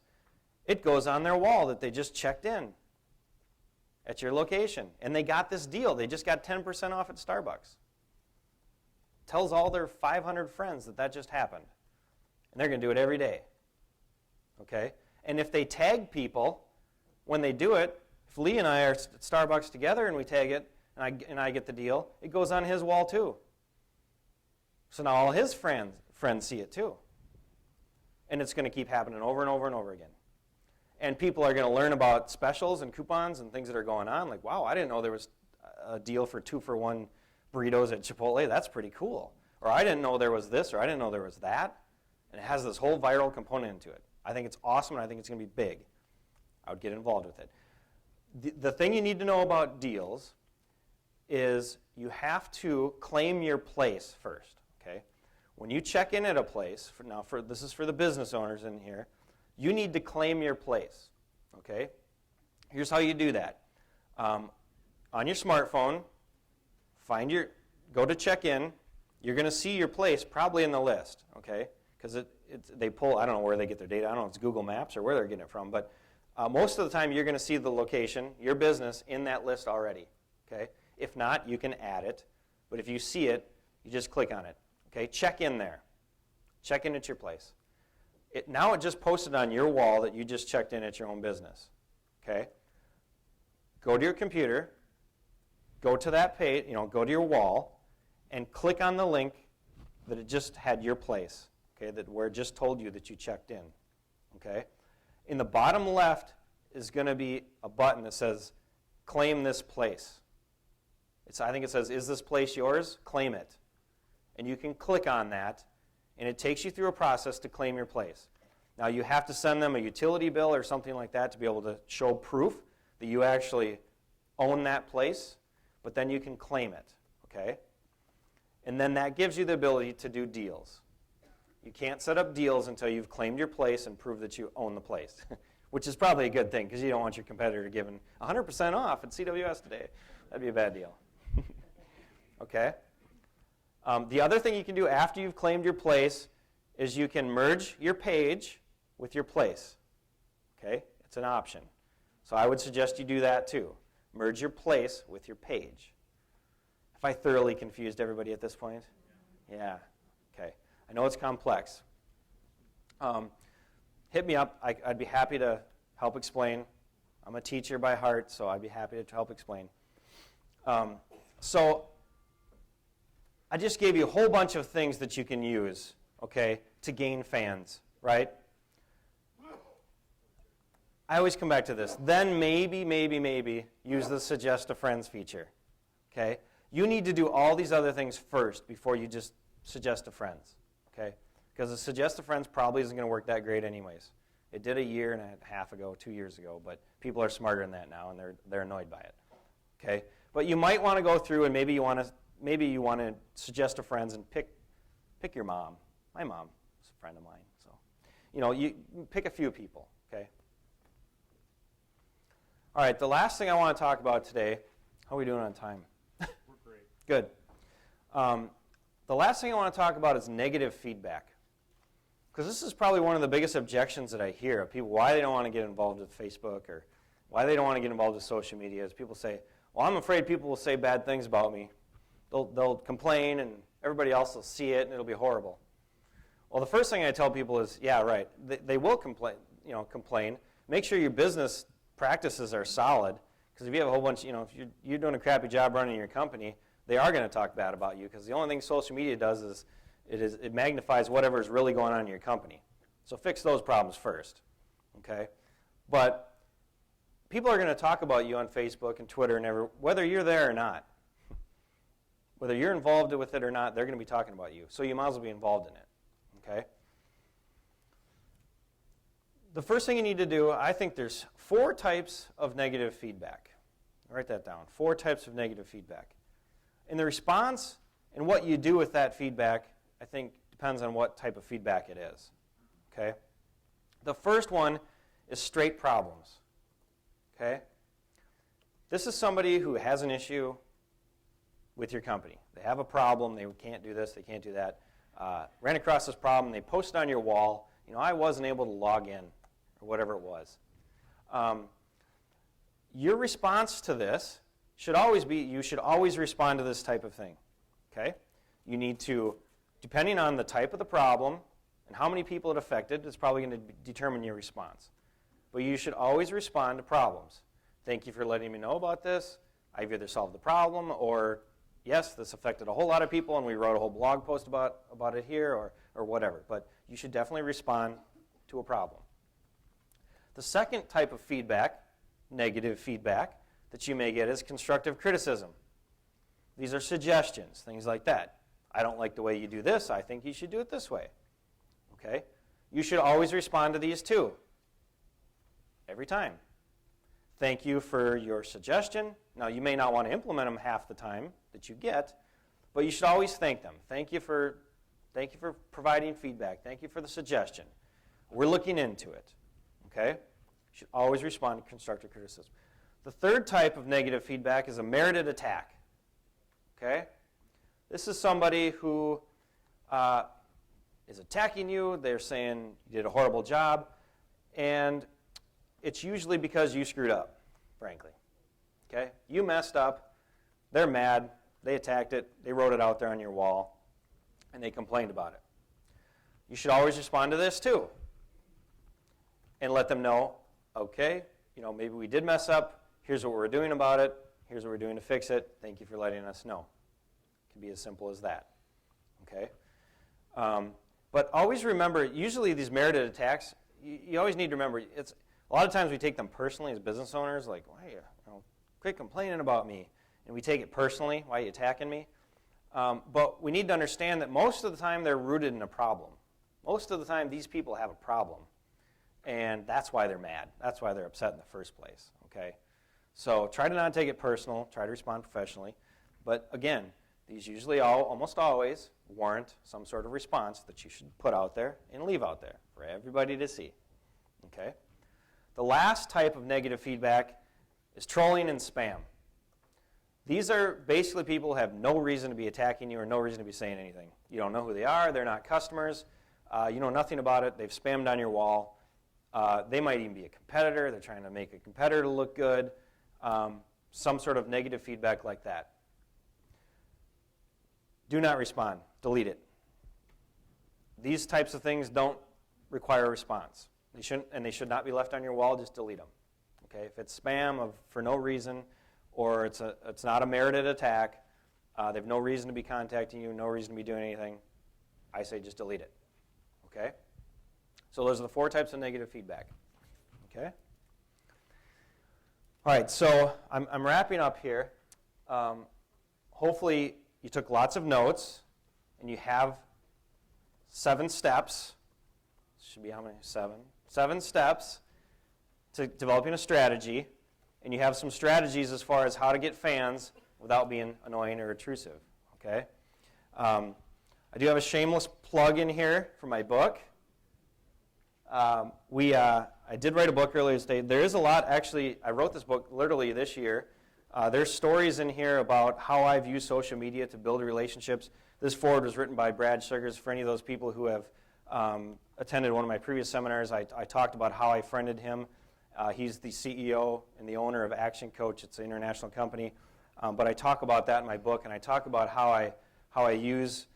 it goes on their wall that they just checked in at your location. And they got this deal. They just got 10% off at Starbucks. Tells all their 500 friends that just happened. And they're going to do it every day. Okay? And if they tag people, when they do it, if Lee and I are at Starbucks together and we tag it, and I get the deal, it goes on his wall too. So now all his friends see it too. And it's going to keep happening over and over and over again. And people are going to learn about specials and coupons and things that are going on. Like, wow, I didn't know there was a deal for 2-for-1 burritos at Chipotle. That's pretty cool. Or I didn't know there was this, or I didn't know there was that. And it has this whole viral component into it. I think it's awesome, and I think it's going to be big. I would get involved with it. The thing you need to know about deals is you have to claim your place first. Okay? When you check in at a place, this is for the business owners in here, you need to claim your place. Okay? Here's how you do that. On your smartphone, go to check in. You're going to see your place probably in the list, okay? Because they pull, I don't know where they get their data. I don't know if it's Google Maps or where they're getting it from, but most of the time you're going to see the location, your business, in that list already, okay? If not, you can add it, but if you see it, you just click on it, okay? Check in there. Check in at your place. Now it just posted on your wall that you just checked in at your own business, okay? Go to your computer, go to that page, go to your wall, and click on the link that it just had your place, okay, where it just told you that you checked in, okay? In the bottom left is going to be a button that says, claim this place. I think it says, is this place yours? Claim it. And you can click on that, and it takes you through a process to claim your place. Now, you have to send them a utility bill or something like that to be able to show proof that you actually own that place, but then you can claim it, okay? And then that gives you the ability to do deals. You can't set up deals until you've claimed your place and prove that you own the place, which is probably a good thing because you don't want your competitor giving 100% off at CWS today. That'd be a bad deal. Okay? The other thing you can do after you've claimed your place is you can merge your page with your place. Okay? It's an option. So I would suggest you do that too. Merge your place with your page. Have I thoroughly confused everybody at this point? Yeah. Okay. I know it's complex. Hit me up. I'd be happy to help explain. I'm a teacher by heart, so I'd be happy to help explain. So I just gave you a whole bunch of things that you can use, okay, to gain fans, right? I always come back to this. Then maybe use the suggest a friends feature, okay? You need to do all these other things first before you just suggest a friends, okay? Because the suggest a friends probably isn't going to work that great anyways, It did a year and a half ago, 2 years ago, but people are smarter than that now, and they're annoyed by it. Okay, but you might want to go through and maybe you want to suggest to friends and pick your mom. My mom is a friend of mine, so you pick a few people. Okay. All right, the last thing I want to talk about today. How are we doing on time? We're great. Good. The last thing I want to talk about is negative feedback. Because this is probably one of the biggest objections that I hear of people, why they don't want to get involved with Facebook or why they don't want to get involved with social media is people say, well, I'm afraid people will say bad things about me. They'll complain and everybody else will see it and it'll be horrible. Well, the first thing I tell people is, yeah, right, they will complain. Make sure your business practices are solid, because if you have a whole bunch, if you're doing a crappy job running your company, they are going to talk bad about you, because the only thing social media does is it magnifies whatever is really going on in your company. So fix those problems first, okay? But people are going to talk about you on Facebook and Twitter and whether you're there or not. Whether you're involved with it or not, they're going to be talking about you. So you might as well be involved in it, okay? The first thing you need to do, I think there's 4 types of negative feedback. Write that down, 4 types of negative feedback. And the response and what you do with that feedback, I think, depends on what type of feedback it is. Okay? The first one is straight problems. Okay? This is somebody who has an issue with your company. They have a problem, they can't do this, they can't do that. Ran across this problem, they post it on your wall, I wasn't able to log in, or whatever it was. Your response to this should always be, you should always respond to this type of thing. Okay? You need to, depending on the type of the problem and how many people it affected, it's probably going to determine your response. But you should always respond to problems. Thank you for letting me know about this. I've either solved the problem, or yes, this affected a whole lot of people and we wrote a whole blog post about it here, or whatever. But you should definitely respond to a problem. The second type of feedback, negative feedback, that you may get is constructive criticism. These are suggestions, things like that. I don't like the way you do this. I think you should do it this way. Okay? You should always respond to these too. Every time. Thank you for your suggestion. Now, you may not want to implement them half the time that you get, but you should always thank them. Thank you for providing feedback. Thank you for the suggestion. We're looking into it. Okay? You should always respond to constructive criticism. The third type of negative feedback is a merited attack. Okay? This is somebody who is attacking you. They're saying you did a horrible job, and it's usually because you screwed up, frankly. Okay? You messed up. They're mad. They attacked it. They wrote it out there on your wall, and they complained about it. You should always respond to this too, and let them know, okay, maybe we did mess up. Here's what we're doing about it. Here's what we're doing to fix it. Thank you for letting us know. It can be as simple as that. Okay? But always remember, usually these merited attacks, you always need to remember, a lot of times we take them personally as business owners, like, why quit complaining about me. And we take it personally, why are you attacking me? But we need to understand that most of the time they're rooted in a problem. Most of the time these people have a problem. And that's why they're mad. That's why they're upset in the first place. Okay? So try to not take it personal. Try to respond professionally. But again, these usually almost always warrant some sort of response that you should put out there and leave out there for everybody to see. Okay? The last type of negative feedback is trolling and spam. These are basically people who have no reason to be attacking you or no reason to be saying anything. You don't know who they are. They're not customers. You know nothing about it. They've spammed on your wall. They might even be a competitor. They're trying to make a competitor look good. Some sort of negative feedback like that. Do not respond. Delete it. These types of things don't require a response. They should not be left on your wall. Just delete them. Okay? If it's spam for no reason, or it's not a merited attack, they have no reason to be contacting you, no reason to be doing anything, I say just delete it. Okay? So those are the 4 types of negative feedback. Okay? All right, so I'm wrapping up here. Hopefully you took lots of notes, and you have 7 steps. Should be how many? 7. 7 steps to developing a strategy, and you have some strategies as far as how to get fans without being annoying or intrusive, okay? I do have a shameless plug in here for my book. I did write a book earlier today. There is a lot, actually, I wrote this book literally this year. There's stories in here about how I've used social media to build relationships. This foreword was written by Brad Sugars. For any of those people who have attended one of my previous seminars, I talked about how I friended him. He's the CEO and the owner of Action Coach. It's an international company. But I talk about that in my book, and I talk about how I use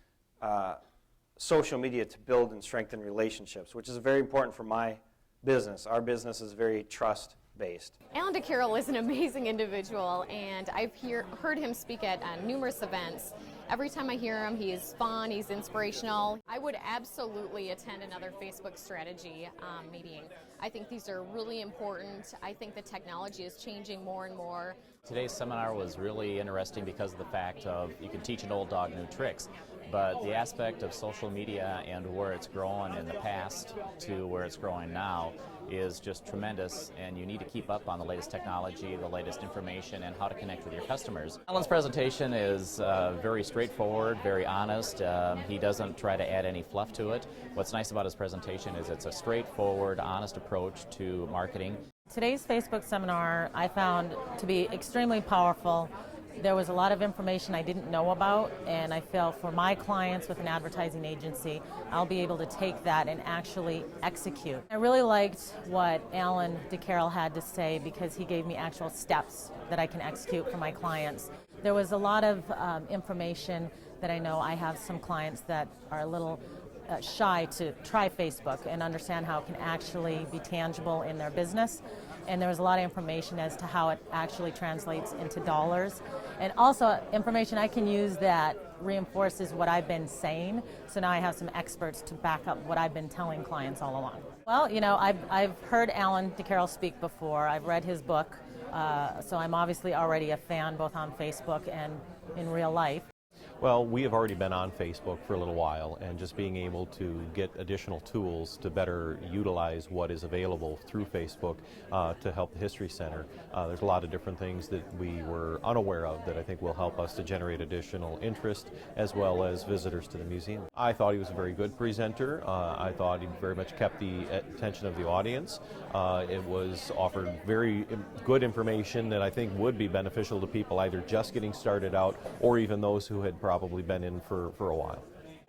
social media to build and strengthen relationships, which is very important for my business. Our business is very trust-based. Alan DeCarroll is an amazing individual, and I've heard him speak at numerous events. Every time I hear him, he is fun, he's inspirational. I would absolutely attend another Facebook strategy meeting. I think these are really important. I think the technology is changing more and more. Today's seminar was really interesting because of the fact of you can teach an old dog new tricks, but the aspect of social media and where it's grown in the past to where it's growing now is just tremendous, and you need to keep up on the latest technology, the latest information, and how to connect with your customers. Alan's presentation is very straightforward, very honest. He doesn't try to add any fluff to it. What's nice about his presentation is it's a straightforward, honest approach to marketing. Today's Facebook seminar I found to be extremely powerful. There was a lot of information I didn't know about, and I feel for my clients with an advertising agency, I'll be able to take that and actually execute. I really liked what Alan DeCarroll had to say because he gave me actual steps that I can execute for my clients. There was a lot of information that I know I have some clients that are a little shy to try Facebook and understand how it can actually be tangible in their business. And there was a lot of information as to how it actually translates into dollars. And also information I can use that reinforces what I've been saying. So now I have some experts to back up what I've been telling clients all along. Well, you know, I've heard Alan DeCarroll speak before. I've read his book. So I'm obviously already a fan both on Facebook and in real life. Well, we have already been on Facebook for a little while, and just being able to get additional tools to better utilize what is available through Facebook to help the History Center. There's a lot of different things that we were unaware of that I think will help us to generate additional interest as well as visitors to the museum. I thought he was a very good presenter. I thought he very much kept the attention of the audience. It was offered very good information that I think would be beneficial to people either just getting started out or even those who had probably been in for a while.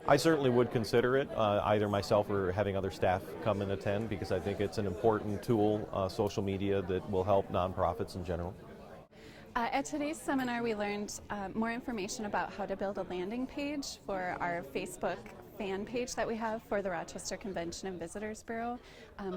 I certainly would consider it, either myself or having other staff come and attend, because I think it's an important tool, social media, that will help nonprofits in general. At today's seminar, we learned more information about how to build a landing page for our Facebook fan page that we have for the Rochester Convention and Visitors Bureau.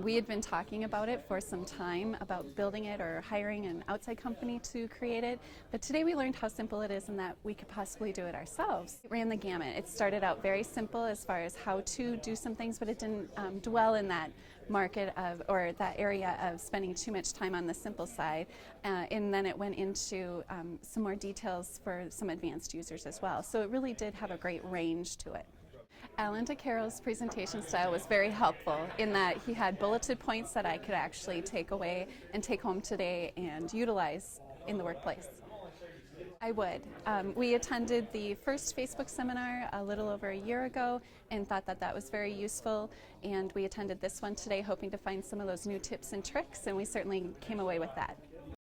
We had been talking about it for some time, about building it or hiring an outside company to create it, but today we learned how simple it is and that we could possibly do it ourselves. It ran the gamut. It started out very simple as far as how to do some things, but it didn't dwell in that market of, or that area of spending too much time on the simple side, and then it went into some more details for some advanced users as well. So it really did have a great range to it. Alan DeCarroll's presentation style was very helpful in that he had bulleted points that I could actually take away and take home today and utilize in the workplace. I would. We attended the first Facebook seminar a little over a year ago and thought that that was very useful, and we attended this one today hoping to find some of those new tips and tricks, and we certainly came away with that.